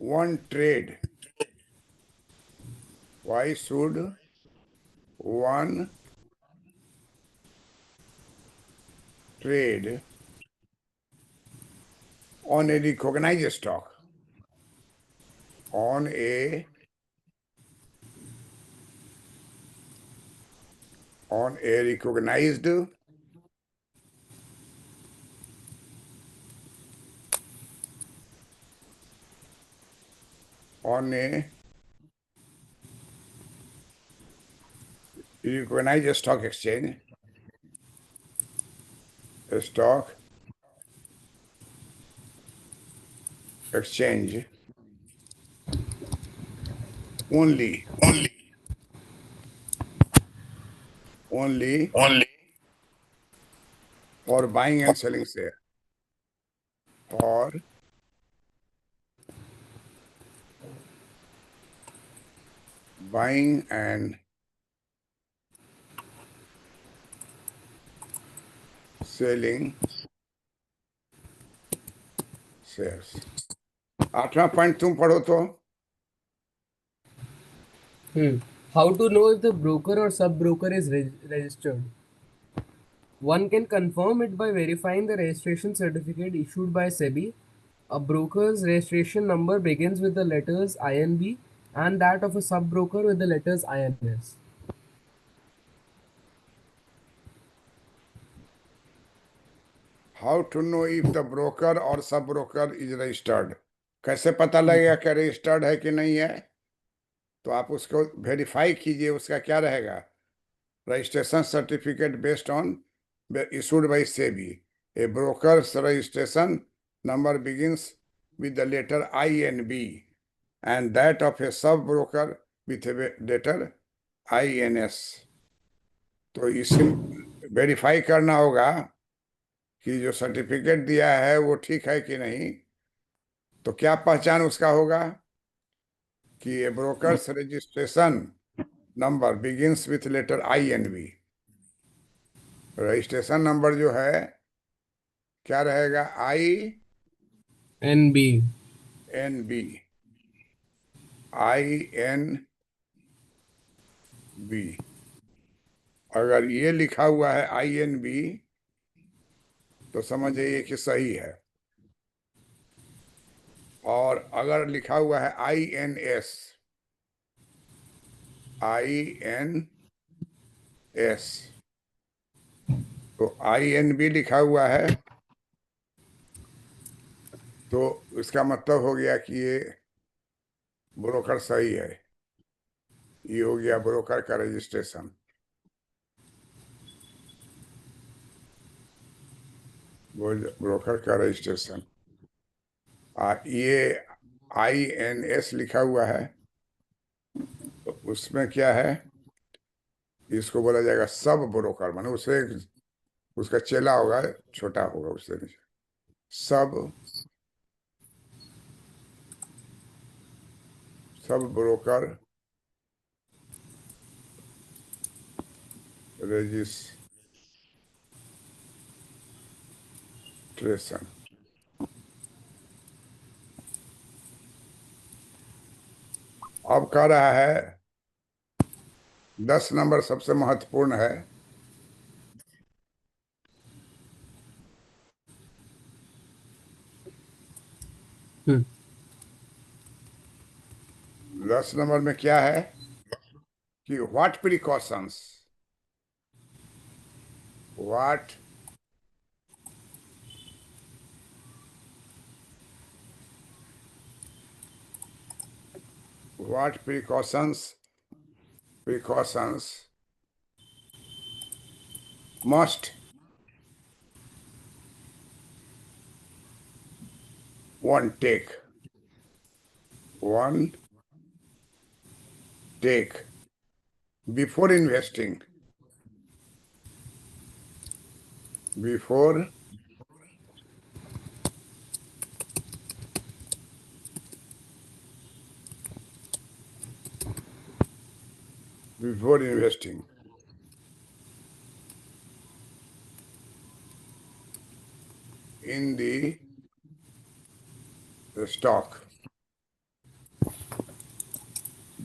one trade, why should one trade on a recognized stock, on a recognized on a recognized stock exchange, a stock exchange only, Only. only Only. for buying and selling share, for buying and selling shares। 8वां point तुम पढ़ो तो। How to know if the broker or sub broker is registered? One can confirm it by verifying the registration certificate issued by SEBI. A broker's registration number begins with the letters INB and that of a sub broker with the letters INS. How to know if the broker और sub broker is registered, कैसे पता लगेगा कि registered है कि नहीं है? तो आप उसको वेरीफाई कीजिए, उसका क्या रहेगा, registration certificate based on issued by SEBI. A broker's registration number begins with the letter INB and that of a sub-broker with a letter INS। तो इसे वेरीफाई करना होगा कि जो सर्टिफिकेट दिया है वो ठीक है कि नहीं। तो क्या पहचान उसका होगा कि a broker's registration number begins with letter INB। Registration number जो है क्या रहेगा, NB. INB, INB। अगर ये लिखा हुआ है INB तो समझ जाइए कि सही है, और अगर लिखा हुआ है INS, INS, तो INB लिखा हुआ है तो इसका मतलब हो गया कि ये ब्रोकर सही है। ये हो गया ब्रोकर का रजिस्ट्रेशन। वो ब्रोकर का रजिस्ट्रेशन। ये INS लिखा हुआ है, तो उसमें क्या है, इसको बोला जाएगा सब ब्रोकर, माने उसे उसका चेला होगा, छोटा होगा उससे नीचे। Sub broker registration. अब कह रहा है 10 नंबर सबसे महत्वपूर्ण है। Hmm. 10 नंबर में क्या है कि what what precautions must one take before investing before before investing in the stock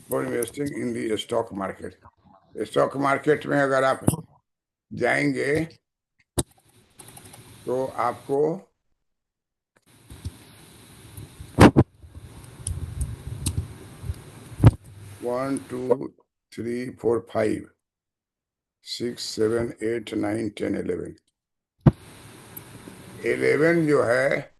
for investing in the stock market. Stock market में अगर आप जाएंगे तो आपको 1 2 3 4 5 6 7 8 9 10 11 11 जो है,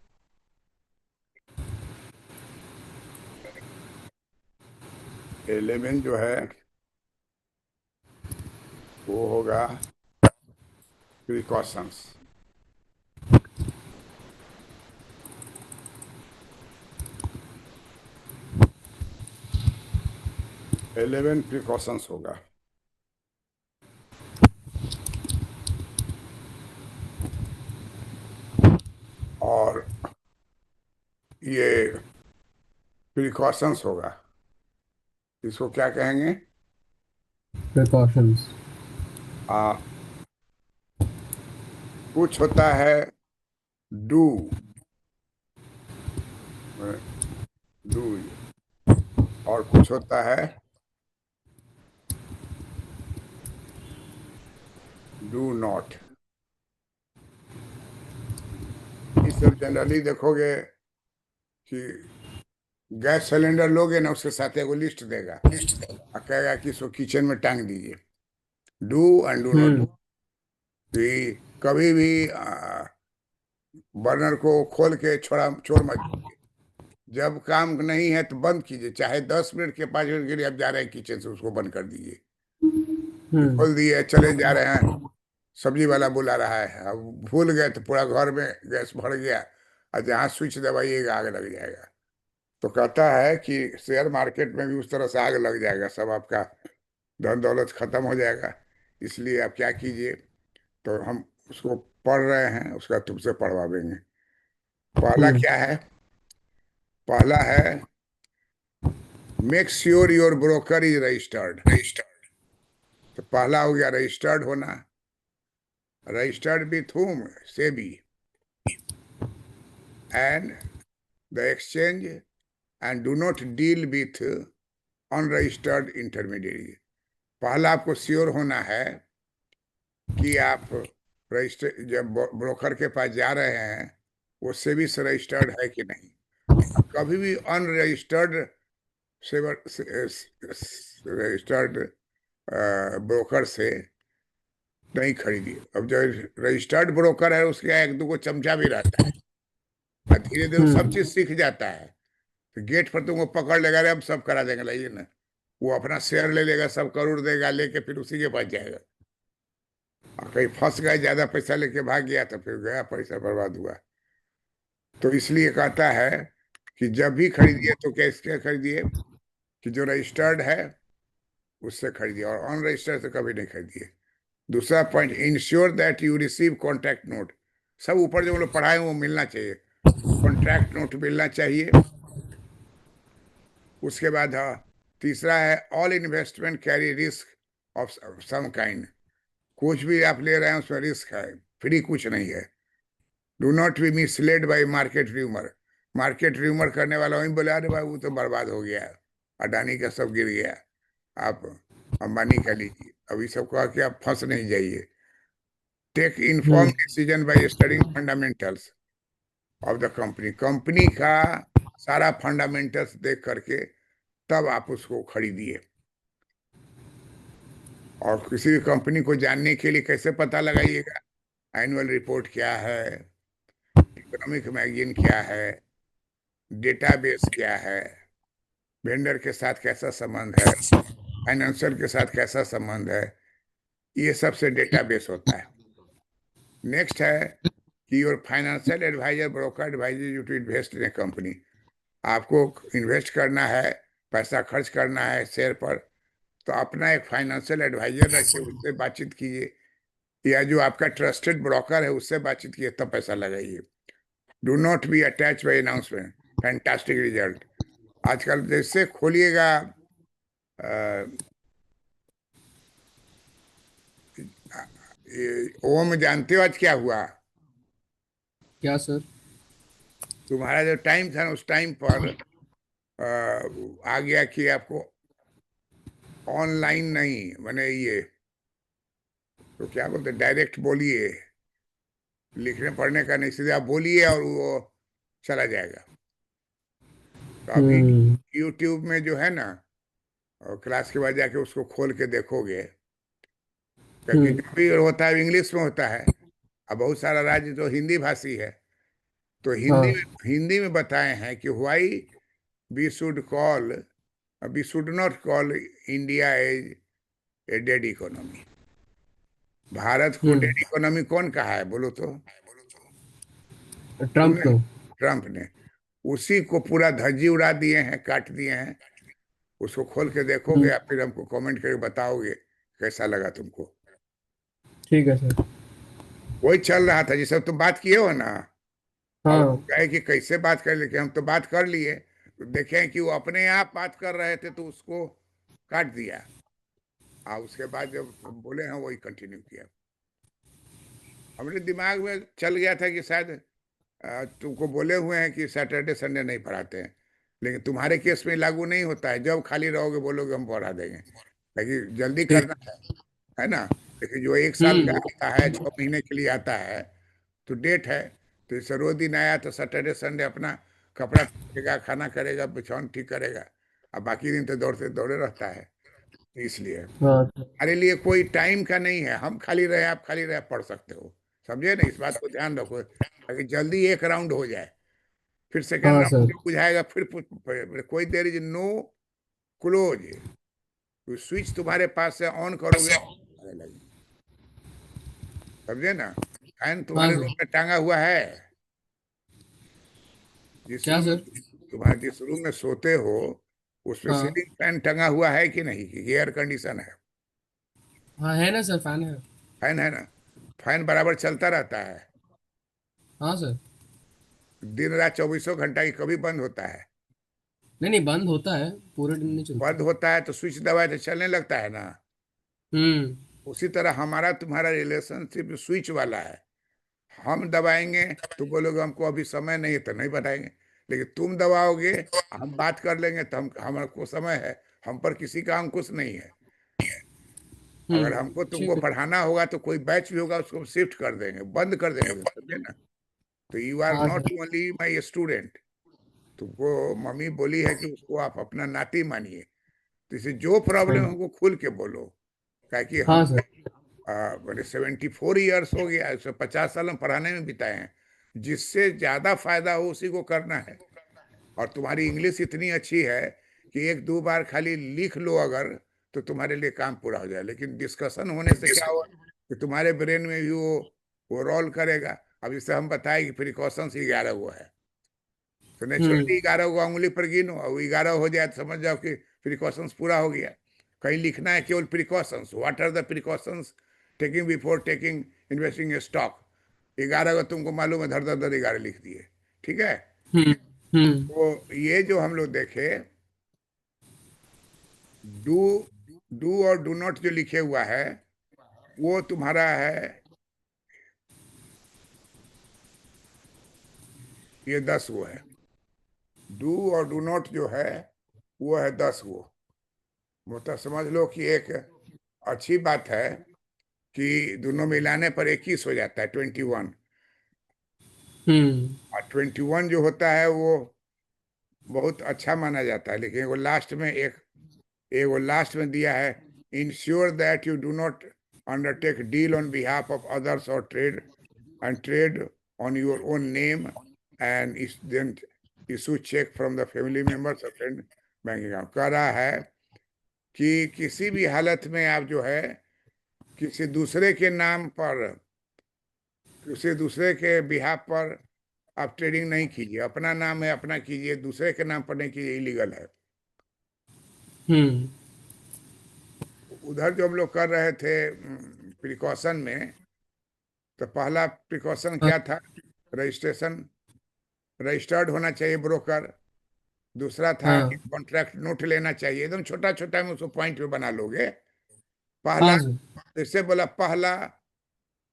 11 जो है वो होगा प्रिकॉशंस। इलेवन प्रिकॉशंस होगा। और ये प्रिकॉशंस होगा, इसको क्या कहेंगे? Precautions. आ, कुछ होता है डू डू और कुछ होता है डू नॉट। इस सब जनरली देखोगे कि गैस सिलेंडर लोगे ना, उसके साथ एगो लिस्ट देगा और कहेगा कि इसको किचन में टांग दीजिए, do and do not. Hmm. कि कभी भी बर्नर को खोल के छोड़ मत दीजिए। जब काम नहीं है तो बंद कीजिए, चाहे 10 मिनट के 5 मिनट के लिए आप जा रहे हैं किचन से, उसको बंद कर दीजिए। Hmm. खोल दिए, चले जा रहे हैं, सब्जी वाला बुला रहा है, अब भूल गए तो पूरा घर में गैस भर गया, और जहाँ स्विच दबाइएगा आग लग जाएगा। तो कहता है कि शेयर मार्केट में भी उस तरह से आग लग जाएगा, सब आपका धन दौलत खत्म हो जाएगा। इसलिए आप क्या कीजिए, तो हम उसको पढ़ रहे हैं, उसका तुमसे पढ़वा देंगे। पहला Hmm. क्या है? पहला है make sure your broker is registered. तो पहला हो गया रजिस्टर्ड होना। Registered with whom? SEBI and the exchange, and do not deal with unregistered intermediate. पहला आपको श्योर होना है कि आप रजिस्टर, जब ब्रोकर के पास जा रहे हैं, वो सेबी से रजिस्टर्ड है कि नहीं। कभी भी अनरजिस्टर्ड रजिस्टर्ड ब्रोकर से नहीं खरीदिए। अब जो रजिस्टर्ड ब्रोकर है उसके यहाँ एक दो चमचा भी रहता है, और धीरे धीरे वो सब Hmm. चीज सीख जाता है। तो गेट पर तुमको पकड़ लेगा, रे हम सब करा देंगे, लाइए ना। वो अपना शेयर ले लेगा, सब करोड़ देगा, लेके फिर उसी के पास जाएगा। और कहीं फंस गए, ज्यादा पैसा लेके भाग गया तो फिर गया, पैसा बर्बाद हुआ। तो इसलिए कहता है कि जब भी खरीदिए तो क्या इसके खरीदिए कि जो रजिस्टर्ड है उससे खरीदिए, और अनरजिस्टर्ड से कभी नहीं खरीदिए। दूसरा point, ensure that you receive contract note. सब ऊपर जो हम लोग पढ़ाए हैं वो मिलना चाहिए, कॉन्ट्रैक्ट नोट मिलना चाहिए। उसके बाद हाँ, तीसरा है all investment carry risk of some kind. कुछ भी आप ले रहे हैं उसमें रिस्क है, फ्री कुछ नहीं है। Do not B misled by market rumour. Market rumour करने वाला वही बोले अरे भाई वो तो बर्बाद हो गया, अडानी का सब गिर गया, आप अंबानी का लीजिए। अभी सब कहा कि आप फंस नहीं जाइए। Take inform hmm decision by studying fundamentals of the company. Company का सारा फंडामेंटल्स देख करके तब आप उसको खरीदिए। और किसी भी कंपनी को जानने के लिए कैसे पता लगाइएगा, एनुअल रिपोर्ट क्या है, इकोनॉमिक मैगजीन क्या है, डेटाबेस क्या है, वेंडर के साथ कैसा संबंध है, फाइनेंशियल के साथ कैसा संबंध है, ये सबसे डेटाबेस होता है। नेक्स्ट है कि your financial adviser broker adviser you to invest in a company. आपको इन्वेस्ट करना है, पैसा खर्च करना है शेयर पर, तो अपना एक फाइनेंशियल एडवाइजर रखिए, उससे बातचीत कीजिए, या जो आपका ट्रस्टेड ब्रोकर है उससे बातचीत कीजिए, तब पैसा लगाइए। Do not be attach by announcement. Fantastic result. आजकल जैसे खोलिएगा ओम, जानते हो आज क्या हुआ? क्या सर? तुम्हारा जो टाइम था ना उस टाइम पर आ गया कि आपको ऑनलाइन नहीं, मैंने ये तो क्या बोलते, डायरेक्ट बोलिए, लिखने पढ़ने का नहीं, सीधे आप बोलिए और वो चला जाएगा। तो अभी हम्म यूट्यूब में जो है ना, और क्लास के बाद जाके उसको खोल के देखोगे, क्योंकि हम्म जो भी होता है इंग्लिश में होता है। अब बहुत सारा राज्य तो हिंदी भाषी है, तो हाँ हिंदी में बताए हैं कि why we should call, we should not call India as a dead economy. Bharat को हम्म डेड इकोनॉमी कौन कहा है बोलो तो? ट्रम्प तुमने? को। ट्रम्प ने। उसी को पूरा धज्जी उड़ा दिए हैं, काट दिए हैं। उसको खोल के देखोगे, हम्म या फिर हमको कमेंट करके बताओगे कैसा लगा तुमको। ठीक है सर। वही चल रहा था जिससे तुम बात किए हो ना। अब हाँ कहे कि कैसे बात कर, लेकिन हम तो बात कर लिए, तो देखें कि वो अपने आप बात कर रहे थे तो उसको काट दिया। उसके बाद जब हम बोले हैं वही कंटिन्यू किया। हमने दिमाग में चल गया था कि शायद तुमको बोले हुए हैं कि सैटरडे संडे नहीं पढ़ाते हैं, लेकिन तुम्हारे केस में लागू नहीं होता है। जब खाली रहोगे बोलोगे हम पढ़ा देंगे, लेकिन जल्दी ठीक। करना है ना। लेकिन जो एक साल का हम्म आता है, 6 महीने के लिए आता है, तो डेट है, तो इसे रोज दिन आया तो सैटरडे संडे अपना कपड़ा करेगा, खाना करेगा, बिछौन ठीक करेगा, अब बाकी दिन तो दौड़ते दौड़े रहता है। तो इसलिए हाँ सर। हमारे लिए कोई टाइम का नहीं है, हम खाली रहे आप खाली रहे पढ़ सकते हो। समझे ना, इस बात को ध्यान रखो ताकि जल्दी एक राउंड हो जाए, फिर सेकेंड हाँ राउंड सर। जब बुझाएगा फिर कोई there is no close. Switch तुम्हारे पास से ऑन करोगे आने लगे। समझे ना? फैन हाँ तुम्हारे रूम सर। में टांगा हुआ है, जिस क्या रूम में सर? तुम्हारे जिस रूम में सोते हो उसमें हाँ सीलिंग फैन टंगा हुआ है कि नहीं, कि एयर कंडीशन है? हाँ है ना सर, फैन है। फैन है ना? फैन बराबर चलता रहता है, हाँ सर। दिन रात 24 घंटा, की कभी बंद होता है? नहीं नहीं, बंद होता है, पूरे दिन नहीं चलता। बंद होता है तो स्विच दबाए तो चलने लगता है ना। हम्म उसी तरह हमारा तुम्हारा रिलेशनशिप स्विच वाला है। हम दबाएंगे तो बोलोगे हमको अभी समय नहीं है तो नहीं बताएंगे, लेकिन तुम दबाओगे, हम बात कर लेंगे तो हम हमारे को समय है। हम पर किसी का अंकुश नहीं है। अगर हमको तुमको ठीक है। पढ़ाना होगा तो कोई बैच भी होगा उसको शिफ्ट कर देंगे, बंद कर देंगे, समझे ना। तो यू आर हाँ not sir. Only my student. तुमको मम्मी बोली है कि उसको आप अपना नाती मानिए, तो इसे जो प्रॉब्लम हाँ हमको खुल के बोलो। ताकि हाँ हमको सर। मेरे 74 ईयर्स हो गया, 150 साल हम पढ़ाने में बिताए हैं। जिससे ज्यादा फायदा हो उसी को करना है। और तुम्हारी इंग्लिश इतनी अच्छी है कि एक दो बार खाली लिख लो अगर, तो तुम्हारे लिए काम पूरा हो जाए। लेकिन डिस्कशन होने से क्या हो, कि तुम्हारे ब्रेन में भी वो रोल करेगा। अब जैसे हम बताए कि प्रिकॉशंस 11 वो है, तो नेचुरली 11 को उंगली पर गिनो, और 11 हो जाए तो समझ जाओ कि प्रिकॉशंस पूरा हो गया। कहीं लिखना है केवल precautions, what are the precautions taking before taking investing a stock. 11 को तुमको मालूम है, धर धर धर 11 लिख दिए। ठीक है। हम्म। हम्म। तो ये जो हम लोग देखे, डू डू और डू नॉट जो लिखे हुआ है, वो तुम्हारा है ये 10 वो है। डू और डू नॉट जो है वो है 10 वो। मतलब समझ लो कि एक अच्छी बात है कि दोनों मिलाने पर 21 हो जाता है, 21। हम्म। और 21 जो होता है वो बहुत अच्छा माना जाता है। लेकिन वो लास्ट में एक वो लास्ट में दिया है, ensure that you do not undertake deal on behalf of others और trade on your own name and then issue cheque from the family members और फ्रेंड बैंक अकाउंट। कह रहा है कि किसी भी हालत में आप जो है किसी दूसरे के नाम पर, किसी दूसरे के बिहाफ पर आप ट्रेडिंग नहीं कीजिए। अपना नाम है अपना कीजिए, दूसरे के नाम पर नहीं कीजिए, इलीगल है। हम्म। उधर जो हम लोग कर रहे थे प्रिकॉशन में, तो पहला प्रिकॉशन क्या था? रजिस्ट्रेशन, रजिस्टर्ड होना चाहिए ब्रोकर। दूसरा था कि हाँ। कॉन्ट्रैक्ट नोट लेना चाहिए, एकदम छोटा छोटा में उसको पॉइंट पे बना लोगे। पहला, हाँ सर। जैसे बोला पहला,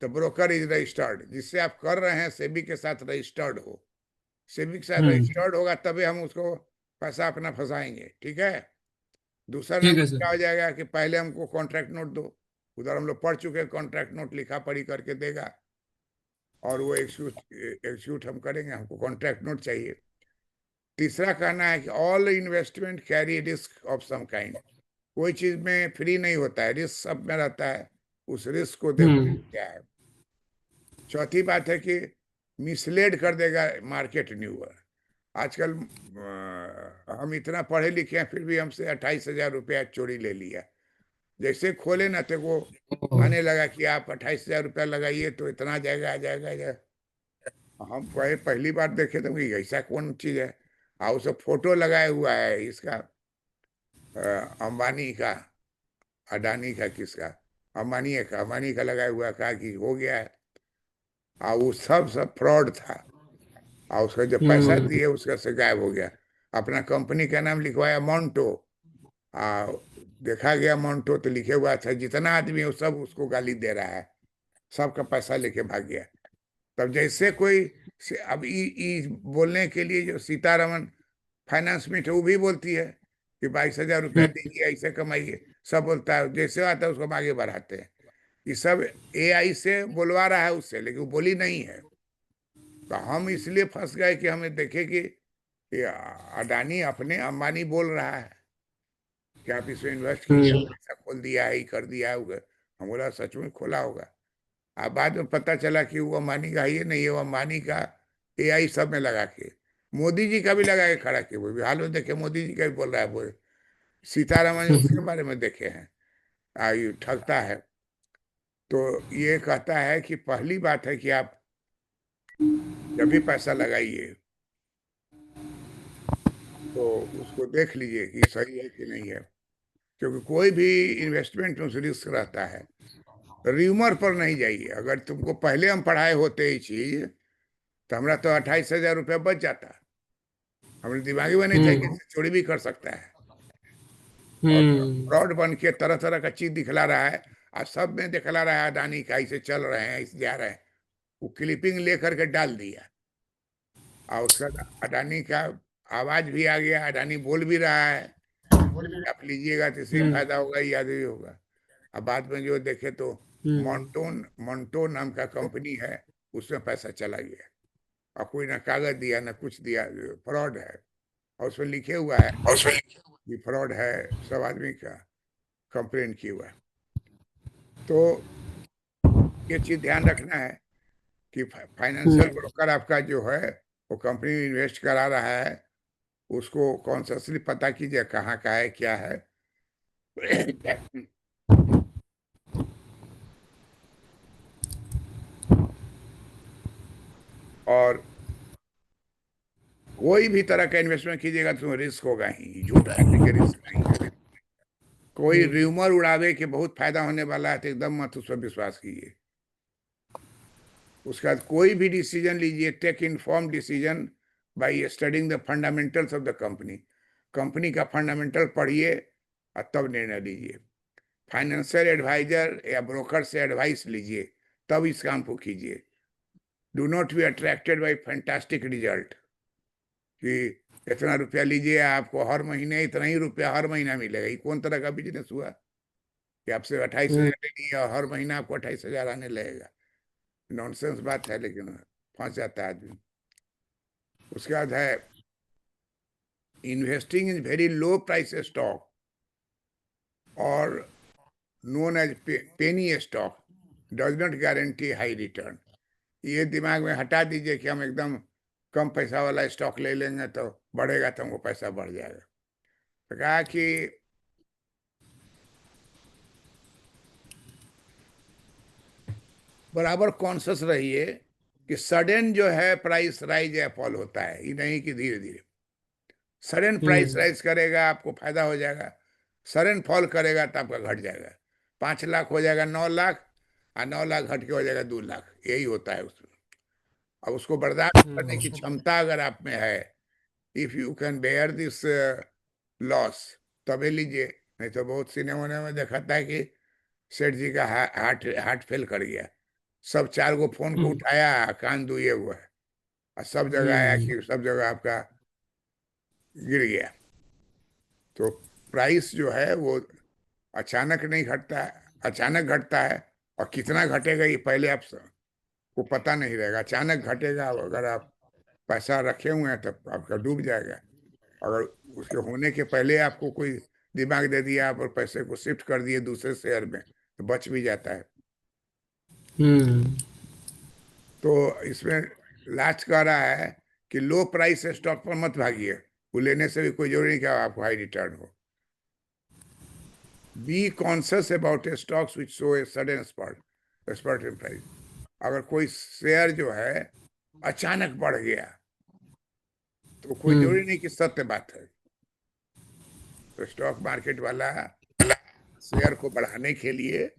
तो ब्रोकर इज रजिस्टर्ड, जिससे आप कर रहे हैं सेबी के साथ रजिस्टर्ड हो। सेबी के साथ हम्म। रजिस्टर्ड होगा तभी हम उसको पैसा अपना फंसाएंगे। ठीक है। दूसरा ठीक नंबर है क्या सर। हो जाएगा कि पहले हमको कॉन्ट्रैक्ट नोट दो। उधर हम लोग पढ़ चुके, कॉन्ट्रैक्ट नोट लिखा पढ़ी करके देगा, और वो एग्जीक्यूट हम करेंगे, हमको कॉन्ट्रैक्ट नोट चाहिए। तीसरा कहना है कि all investment carry risk of some kind. कोई चीज में फ्री नहीं होता है, रिस्क सब में रहता है, उस रिस्क को देखो हम्म। क्या है। चौथी बात है कि मिसलेड कर देगा मार्केट न्यूअर। आजकल हम इतना पढ़े लिखे हैं फिर भी हमसे 28,000 रुपया चोरी ले लिया। जैसे खोले ना थे वो ओह। आने लगा कि आप 28,000 रुपया लगाइए तो इतना आ जाएगा। हम पहली बार देखे तो कि ऐसा कौन चीज है। और उसे फोटो लगाया हुआ है इसका, अंबानी का, अडानी का, किसका, अंबानी का लगाया हुआ। कहा कि हो गया है। और वो सब फ्रॉड था। और उसका जब पैसा हम्म। दिए उसका से गायब हो गया। अपना कंपनी का नाम लिखवाया मोन्टो। आ देखा गया मोन्टो तो लिखे हुआ था, जितना आदमी है वो सब उसको गाली दे रहा है, सबका पैसा लेके भाग गया। तब जैसे कोई अब ई बोलने के लिए जो सीतारमन फाइनेंस में थे वो भी बोलती है कि 22,000 रुपया हम्म। दीजिए, ऐसे कमाइए। सब बोलता है, जैसे आता है उसको हम आगे बढ़ाते हैं। ये सब एआई से बोलवा रहा है उससे, लेकिन वो बोली नहीं है। तो हम इसलिए फंस गए कि हमें देखे कि ये अडानी अपने अंबानी बोल रहा है कि आप इसमें इन्वेस्ट कीजिए, हम्म। पैसा खोल दिया है, ये कर दिया होगा। हम बोला सच में खोला होगा। अब बाद में पता चला कि वो अंबानी का ही नहीं है, वो अंबानी का एआई सब में लगा के, मोदी जी का भी लगा के खड़ा किए। वो भी हाल में देखे, मोदी जी का भी बोल रहा है वो। सीतारमन उसके बारे में देखे हैं, आयु ठगता है। तो ये कहता है कि पहली बात है कि आप जब भी पैसा लगाइए तो उसको देख लीजिए कि सही है कि नहीं है। क्योंकि कोई भी इन्वेस्टमेंट में रिस्क रहता है। र्यूमर पर नहीं जाइए। अगर तुमको पहले हम पढ़ाए होते ये चीज, तो हमारा तो 28,000 रुपया बच जाता। हमारे दिमागी में नहीं था कि हम्म। इससे चोरी भी कर सकता है। और हम्म। फ्रॉड बन के तरह तरह का चीज दिखला रहा है। आज सब में दिखला रहा है अडानी का ऐसे चल रहे हैं, ऐसे जा रहे हैं। वो क्लिपिंग लेकर के डाल दिया, और उसका अडानी का आवाज भी आ गया, अडानी बोल भी रहा है। आप लीजिएगा तो इससे हम्म। फायदा होगा या भी होगा। अब बाद में जो देखे तो हम्म। मॉन्टोन मॉन्टो नाम का कंपनी है, उसमें पैसा चला गया। और कोई ना कागज दिया ना कुछ दिया, फ्रॉड है। और उसमें लिखे हुआ है कि फ्रॉड है, सब आदमी का कंप्लेन किया हुआ है। तो ये चीज ध्यान रखना है कि फाइनेंशियल हम्म। ब्रोकर आपका जो है वो कंपनी में इन्वेस्ट करा रहा है, उसको कॉन्शियसली पता कीजिए कहाँ का है क्या है। और कोई भी तरह का इन्वेस्टमेंट कीजिएगा तो रिस्क होगा ही, झूठ कहने के रिस्क नहीं है। कोई हम्म र्यूमर उड़ावे कि बहुत फायदा होने वाला है तो एकदम मत उस पर विश्वास कीजिए। उसके बाद कोई भी डिसीजन लीजिए, take inform decision by studying the fundamentals of the company. Company का फंडामेंटल पढ़िए और तब निर्णय लीजिए। फाइनेंशियल एडवाइजर या ब्रोकर से एडवाइस लीजिए, तब इस काम को कीजिए। Do not be attracted by fantastic result कि इतना रुपया लीजिए, आपको हर महीने इतना ही रुपया हर महीना मिलेगा। ये कौन तरह का बिजनेस हुआ कि आपसे 28,000 ले लिया और हर महीना आपको 28,000 आने लगेगा? नॉनसेंस बात है, लेकिन फंस जाता है आदमी। उसके बाद है investing in very low price stock और known as penny stock does not guarantee high return. ये दिमाग में हटा दीजिए कि हम एकदम कम पैसा वाला स्टॉक ले लेंगे तो बढ़ेगा, तो हमको पैसा बढ़ जाएगा। तो कहा कि बराबर कॉन्शियस रहिए कि सडन जो है प्राइस राइज या फॉल होता है, ये नहीं कि धीरे धीरे। सडन प्राइस हम्म राइज करेगा आपको फायदा हो जाएगा, सडन फॉल करेगा तो आपका घट जाएगा। 5 लाख हो जाएगा 9 लाख, और 9 लाख घट के हो जाएगा 2 लाख, यही होता है उसमें। अब उसको बर्दाश्त करने की क्षमता अगर आप में है, if you can bear this loss, तभी लीजिए। नहीं तो बहुत सिनेमा में देखा था कि सेठ जी का हार्ट हार्ट फेल कर गया, सब 4 गो फोन को उठाया, कान दुए हुआ है, और सब जगह आया हम्म कि सब जगह आपका गिर गया। तो प्राइस जो है वो अचानक नहीं घटता है, अचानक घटता है। और कितना घटेगा ये पहले आप को पता नहीं रहेगा। अचानक घटेगा, अगर आप पैसा रखे हुए हैं तब आपका डूब जाएगा। अगर उसके होने के पहले आपको कोई दिमाग दे दिया, आप और पैसे को शिफ्ट कर दिए दूसरे शेयर में, तो बच भी जाता है। हम्म तो इसमें लास्ट कह रहा है कि लो प्राइस स्टॉक पर मत भागिए, वो लेने से भी कोई जरूरी नहीं कि आपको हाई रिटर्न हो। Be conscious about a stocks which show a sudden spurt in price. अगर कोई शेयर जो है अचानक बढ़ गया, तो कोई जरूरी नहीं कि सत्य बात है। तो स्टॉक मार्केट वाला शेयर को बढ़ाने के लिए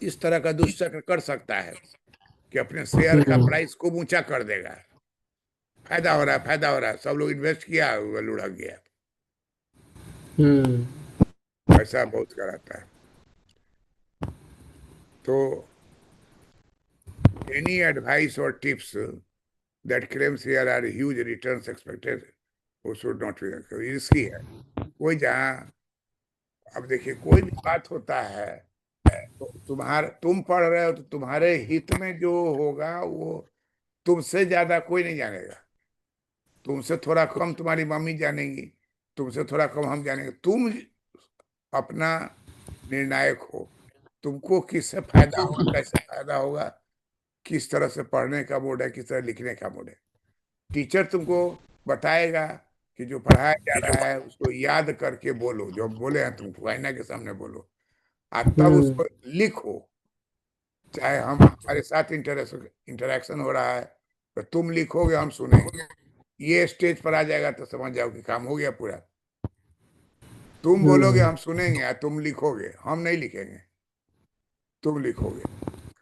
इस तरह का दुष्चक्र कर सकता है कि अपने शेयर का हम्म प्राइस खूब ऊंचा कर देगा। फायदा हो रहा है, फायदा हो रहा है, सब लोग इन्वेस्ट किया, वो लुढ़क गया। हम्म ऐसा बहुत कराता है। तो एनी एडवाइस और tips that claims here are huge returns expected, वो शुड नॉट बी रिस्की है। कोई जहाँ, अब देखिए कोई भी बात होता है तो तुम पढ़ रहे हो तो तुम्हारे हित में जो होगा वो तुमसे ज्यादा कोई नहीं जानेगा। तुमसे थोड़ा कम तुम्हारी मम्मी जानेंगी, तुमसे थोड़ा कम हम जानेंगे। तुम अपना निर्णायक हो, तुमको किससे फायदा हो, कैसे फायदा होगा, किस तरह से पढ़ने का मूड है, किस तरह लिखने का मूड है। टीचर तुमको बताएगा कि जो पढ़ाया जा रहा है उसको याद करके बोलो, जो बोले हैं तुमको आईना के सामने बोलो, और तब हम्म उसको लिखो। चाहे हम हमारे साथ इंटरेक्शन हो रहा है तो तुम लिखोगे, हम सुनेंगे। ये स्टेज पर आ जाएगा तो समझ जाओ कि काम हो गया पूरा। तुम बोलोगे हम्म हम सुनेंगे, और तुम लिखोगे, हम नहीं लिखेंगे, तुम लिखोगे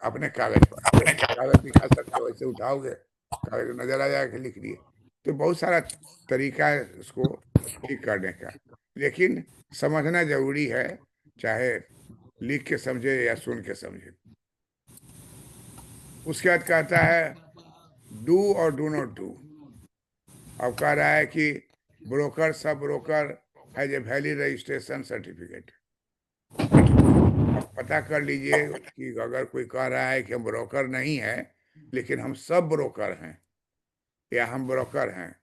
अपने कागज पर। जैसे कागज दिखा सकते हो वैसे उठाओगे, कागज नजर आ जाएगा कि लिख दिए। तो बहुत सारा तरीका है इसको ठीक करने का, लेकिन समझना जरूरी है, चाहे लिख के समझे या सुन के समझे। उसके बाद कहता है डू और डू नॉट डू। अब कह रहा है कि broker sub broker has a valid registration certificate. अब पता कर लीजिए कि अगर कोई कह रहा है कि हम ब्रोकर नहीं है लेकिन हम सब ब्रोकर हैं या हम ब्रोकर हैं,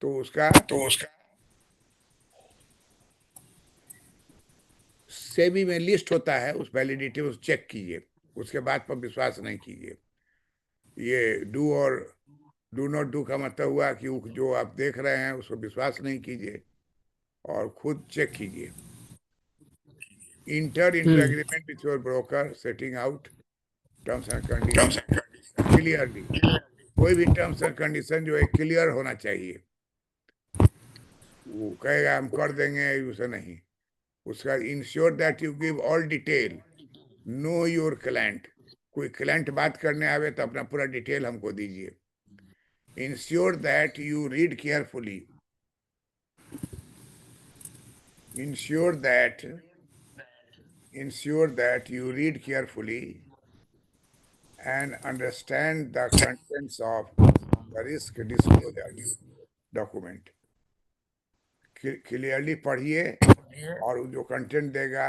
तो उसका सेबी में लिस्ट होता है, उस वैलिडिटी उस चेक कीजिए, उसके बाद पर विश्वास नहीं कीजिए। ये डू और डू नॉट डू का मतलब हुआ कि जो आप देख रहे हैं उसको विश्वास नहीं कीजिए और खुद चेक कीजिए। Inter into hmm agreement with your broker setting out terms and condition clearly, कोई भी टर्म्स एंड कंडीशन जो है क्लियर होना चाहिए। वो कहेगा हम कर देंगे, उसे नहीं, उसका ensure that you give all detail, know your client. कोई क्लाइंट बात करने आवे तो अपना पूरा डिटेल हमको दीजिए। Ensure that you read carefully, ensure that you read carefully and understand the contents of the risk disclosure document। Clearly पढ़िए और जो कंटेंट देगा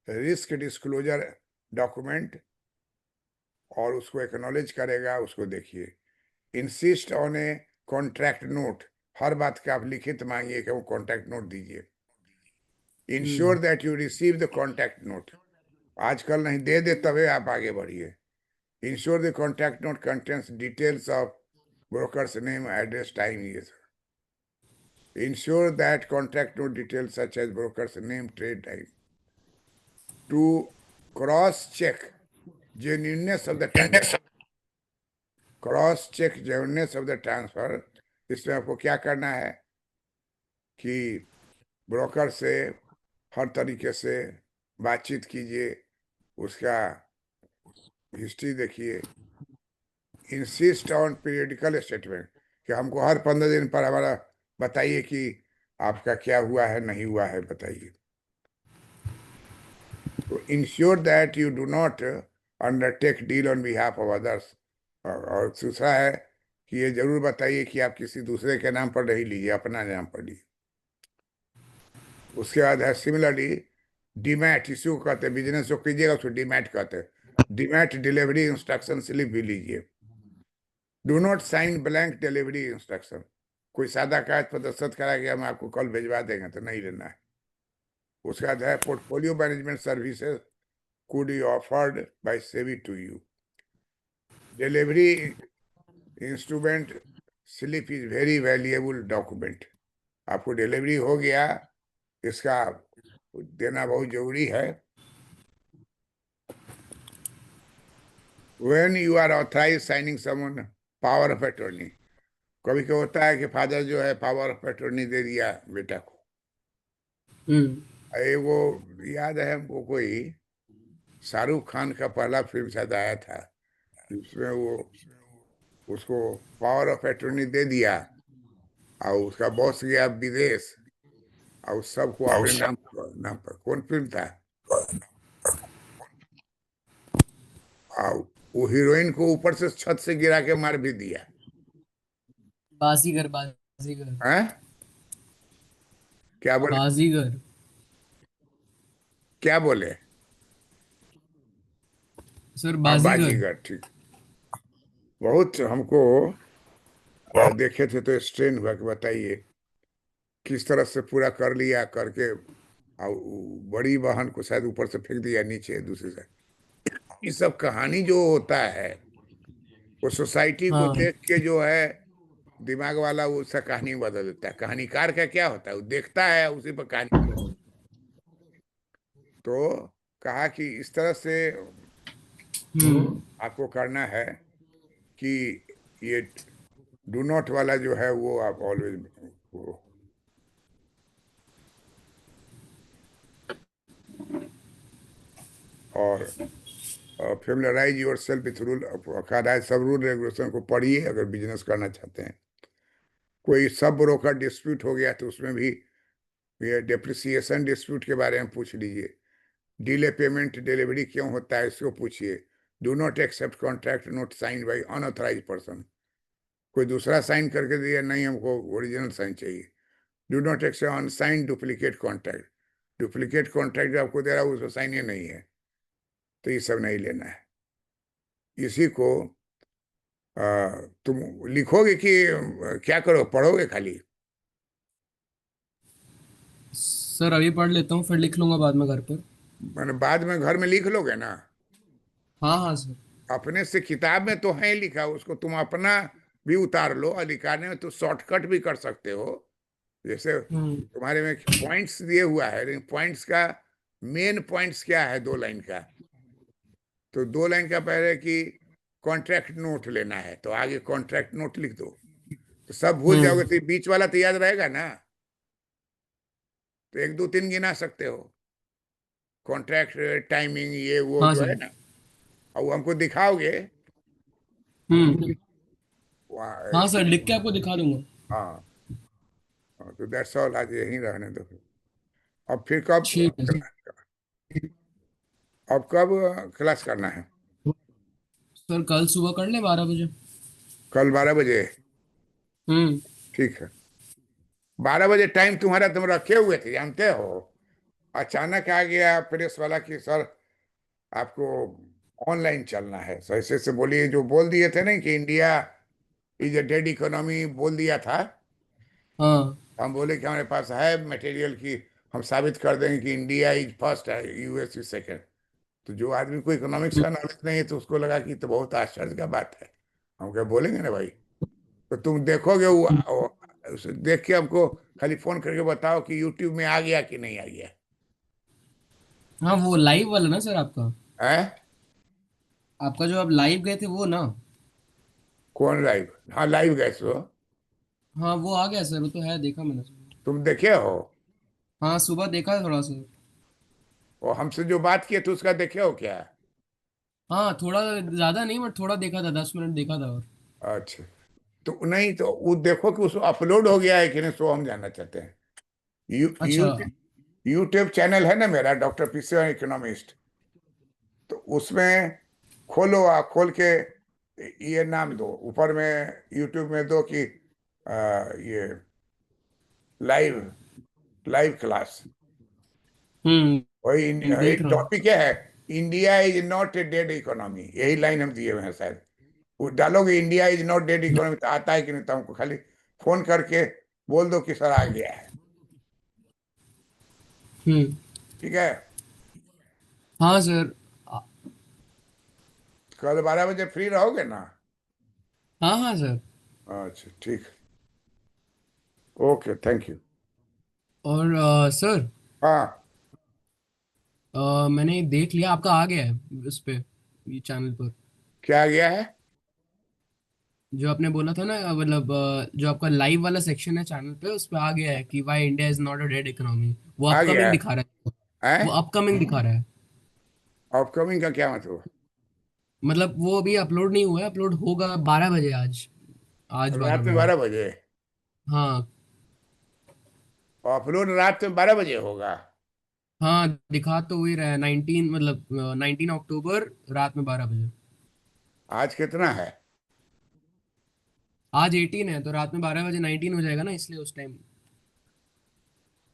रिस्क डिस्क्लोजर डॉक्यूमेंट और उसको एक्नॉलेज करेगा, उसको देखिए। Insist on a contract note, हर बात का आप लिखित मांगिए कि वो कॉन्ट्रैक्ट नोट दीजिए। Ensure that you receive the contract note, आजकल नहीं, दे दे तबे आप आगे बढ़िए। Ensure the contract note contents details of broker's name address time, ये सब। Ensure that contract note details such as broker's name trade time to cross check genuineness of the transfer. Cross check genuineness of the transfer, इसमें आपको क्या करना है कि broker से हर तरीके से बातचीत कीजिए, उसका हिस्ट्री देखिए। इंसिस्ट ऑन पीरियडिकल स्टेटमेंट, कि हमको हर 15 दिन पर हमारा बताइए कि आपका क्या हुआ है, नहीं हुआ है, बताइए। तो ensure that you do not undertake deal on behalf of others, और दूसरा है कि ये जरूर बताइए कि आप किसी दूसरे के नाम पर नहीं लीजिए, अपना नाम पर लीजिए। उसके बाद है सिमिलरली डीमैट, इसी को कहते हैं, बिजनेस जो कीजिएगा उसको डीमैट कहते हैं। डीमैट डिलीवरी इंस्ट्रक्शन स्लिप भी लीजिए। Do not sign blank delivery instruction, कोई सादा कागज पर दस्तखत करा के हम आपको कल भिजवा देंगे तो नहीं लेना है। उसके बाद है portfolio management services could be offered by SEBI to you। Delivery instrument slip is very valuable document, आपको डिलीवरी हो गया, इसका देना बहुत जरूरी है। When you are authorized signing someone power of attorney, कभी क्या होता है कि फादर जो है पावर ऑफ अटॉर्नी दे दिया बेटा को। अरे वो याद है हमको, कोई शाहरुख खान का पहला फिल्म शायद आया था, उसमें वो उसको पावर ऑफ अटॉर्नी दे दिया और उसका बॉस गया विदेश और सबको अपने नाम पर। कौन फिल्म था? और वो हीरोइन को ऊपर से छत से गिरा के मार भी दिया। बाजीगर, बाजीगर। हैं? क्या बोले? बाजीगर। क्या बोले? सर हाँ, बाजीगर। बाजीगर, ठीक। बहुत हमको देखे थे तो स्ट्रेन हुआ कि बताइए किस तरह से पूरा कर लिया, करके और बड़ी बहन को शायद ऊपर से फेंक दिया नीचे दूसरी साइड। ये सब कहानी जो होता है वो सोसाइटी को हाँ। देख के जो है दिमाग वाला वो उसका कहानी बदल देता है। कहानीकार का क्या होता है, वो देखता है उसी पर कहानी। तो कहा कि इस तरह से आपको करना है कि ये डू नॉट वाला जो है वो आप ऑलवेज वो और familiarise your self with rule, सब रूल रेगुलेशन को पढ़िए अगर बिजनेस करना चाहते हैं। कोई सब ब्रोकर डिस्प्यूट हो गया तो उसमें भी ये डेप्रिसिएशन डिस्प्यूट के बारे में पूछ लीजिए। डिले पेमेंट डिलीवरी क्यों होता है इसको पूछिए। Do not accept contract note sign by unauthorise person, कोई दूसरा साइन करके दिया नहीं, हमको ओरिजिनल साइन चाहिए। Do not accept unsign duplicate contract, duplicate contract जो आपको दे रहा है उसमें साइन ही नहीं है, तो ये सब नहीं लेना है। इसी को तुम लिखोगे कि क्या करो, पढ़ोगे खाली? सर अभी पढ़ लेता हूँ, फिर लिख लूंगा बाद में घर पर। मैंने बाद में घर में लिख लोगे ना? हाँ हाँ सर। अपने से किताब में तो है लिखा, उसको तुम अपना भी उतार लो, और लिखाने में तो शॉर्टकट भी कर सकते हो। जैसे तुम्हारे में पॉइंट्स दिए हुआ है, लेकिन पॉइंट्स का मेन पॉइंट्स क्या है, 2 लाइन का, तो 2 लाइन का पहले कि कॉन्ट्रैक्ट नोट लेना है, तो आगे कॉन्ट्रैक्ट नोट लिख दो, तो सब भूल जाओगे, तो बीच वाला तो याद रहेगा ना। तो 1 2 3 गिना सकते हो, कॉन्ट्रैक्ट, टाइमिंग, ये वो हाँ जो है सर। ना, और वो हमको दिखाओगे हम्म। वहाँ। हाँ सर, लिख के आपको दिखा दूंगा। हाँ हाँ, तो दैट्स ऑल, आज यहीं रहने दो। अब फिर कब, ठीक है सर। अब कब क्लास करना है? सर कल सुबह कर ले 12 बजे। कल 12 बजे? हम्म। ठीक है। 12 बजे टाइम तुम्हारा तुम रखे हुए थे, जानते हो, अचानक आ गया प्रेस वाला कि सर आपको ऑनलाइन चलना है, सर ऐसे से बोलिए, जो बोल दिए थे ना कि India is a dead economy बोल दिया था। हाँ। हम बोले कि हमारे पास है मटेरियल की, हम साबित कर देंगे कि इंडिया इज फर्स्ट है, यूएस इज सेकंड। तो जो आदमी को इकोनॉमिक्स का नॉलेज नहीं है, तो उसको लगा कि तो बहुत आश्चर्य का बात है। हम क्या बोलेंगे ना भाई, तो तुम देखोगे उसे देख के हमको खाली फोन करके बताओ कि यूट्यूब में आ गया कि नहीं आ गया हाँ, वो लाइव वाला ना सर आपका? है। आपका जो आप लाइव गए थे वो ना? कौन लाइव? हाँ लाइव गए सो। हाँ वो आ गया सर, वो तो है, देखा मैंने। तुम देखे हो? हाँ सुबह देखा थोड़ा सा। और हमसे जो बात किए थे उसका देखे हो क्या? हाँ थोड़ा, ज्यादा नहीं बट थोड़ा देखा था, 10 मिनट देखा था और। अच्छा, तो नहीं तो वो देखो कि उसको अपलोड हो गया है कि नहीं, सो हम जानना चाहते हैं। अच्छा। यूट्यूब चैनल है ना मेरा, डॉक्टर पीसीआर इकोनॉमिस्ट। तो उसमें खोलो, खोल के ये नाम दो ऊपर में, यूट्यूब में दो कि ये लाइव, लाइव क्लास। वही देख एक रहा हूँ। टॉपिक है, India is not a dead economy, यही लाइन हम दिए हुए हैं शायद। वो डालोगे India is not dead economy, तो आता है कि नहीं, तो हमको खाली फोन करके बोल दो कि सर आ गया है। हम्म। ठीक है। हाँ सर। कल 12 बजे फ्री रहोगे ना? हाँ हाँ सर। अच्छा ठीक। Okay, thank you. और सर, हाँ, मैंने देख लिया आपका आ गया है उस पे, ये चैनल पर। क्या आ गया है? जो आपने बोला था ना, मतलब जो आपका लाइव वाला सेक्शन है चैनल पे, उस पे आ गया है कि why India is not a dead economy. वो आ गया अपकमिंग है? दिखा रहा है। वो हैं? अपकमिंग दिखा रहा है। अपकमिंग का क्या मतलब? मतलब वो अभी अपलोड नहीं हुआ है, अपलोड होगा 12 बजे आज। आज बारह रात में बजे 12 बजे? हाँ। अपलोड रात में 12 बजे होगा? हाँ दिखा तो वही रहा है, 19, मतलब 19 अक्टूबर रात में 12 बजे। आज कितना है? आज 18 है, तो रात में 12 बजे 19 हो जाएगा ना, इसलिए उस टाइम।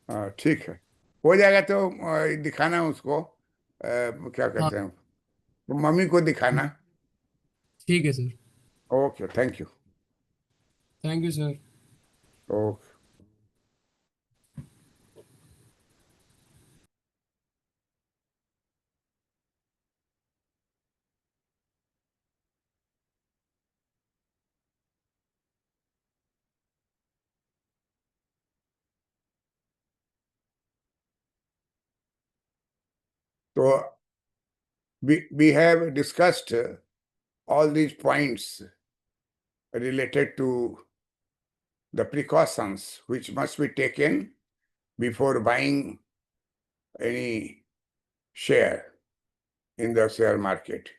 हाँ ठीक है, हो जाएगा। तो दिखाना उसको, क्या हाँ। कहते हैं, तो मम्मी को दिखाना। ठीक है sir. Okay, thank you. Thank you sir. Okay. तो we have discussed all these points related to the precautions which must be taken before buying any share in the share market.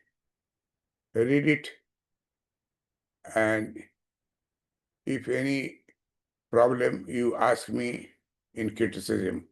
Read it, and if any problem, you ask me in criticism.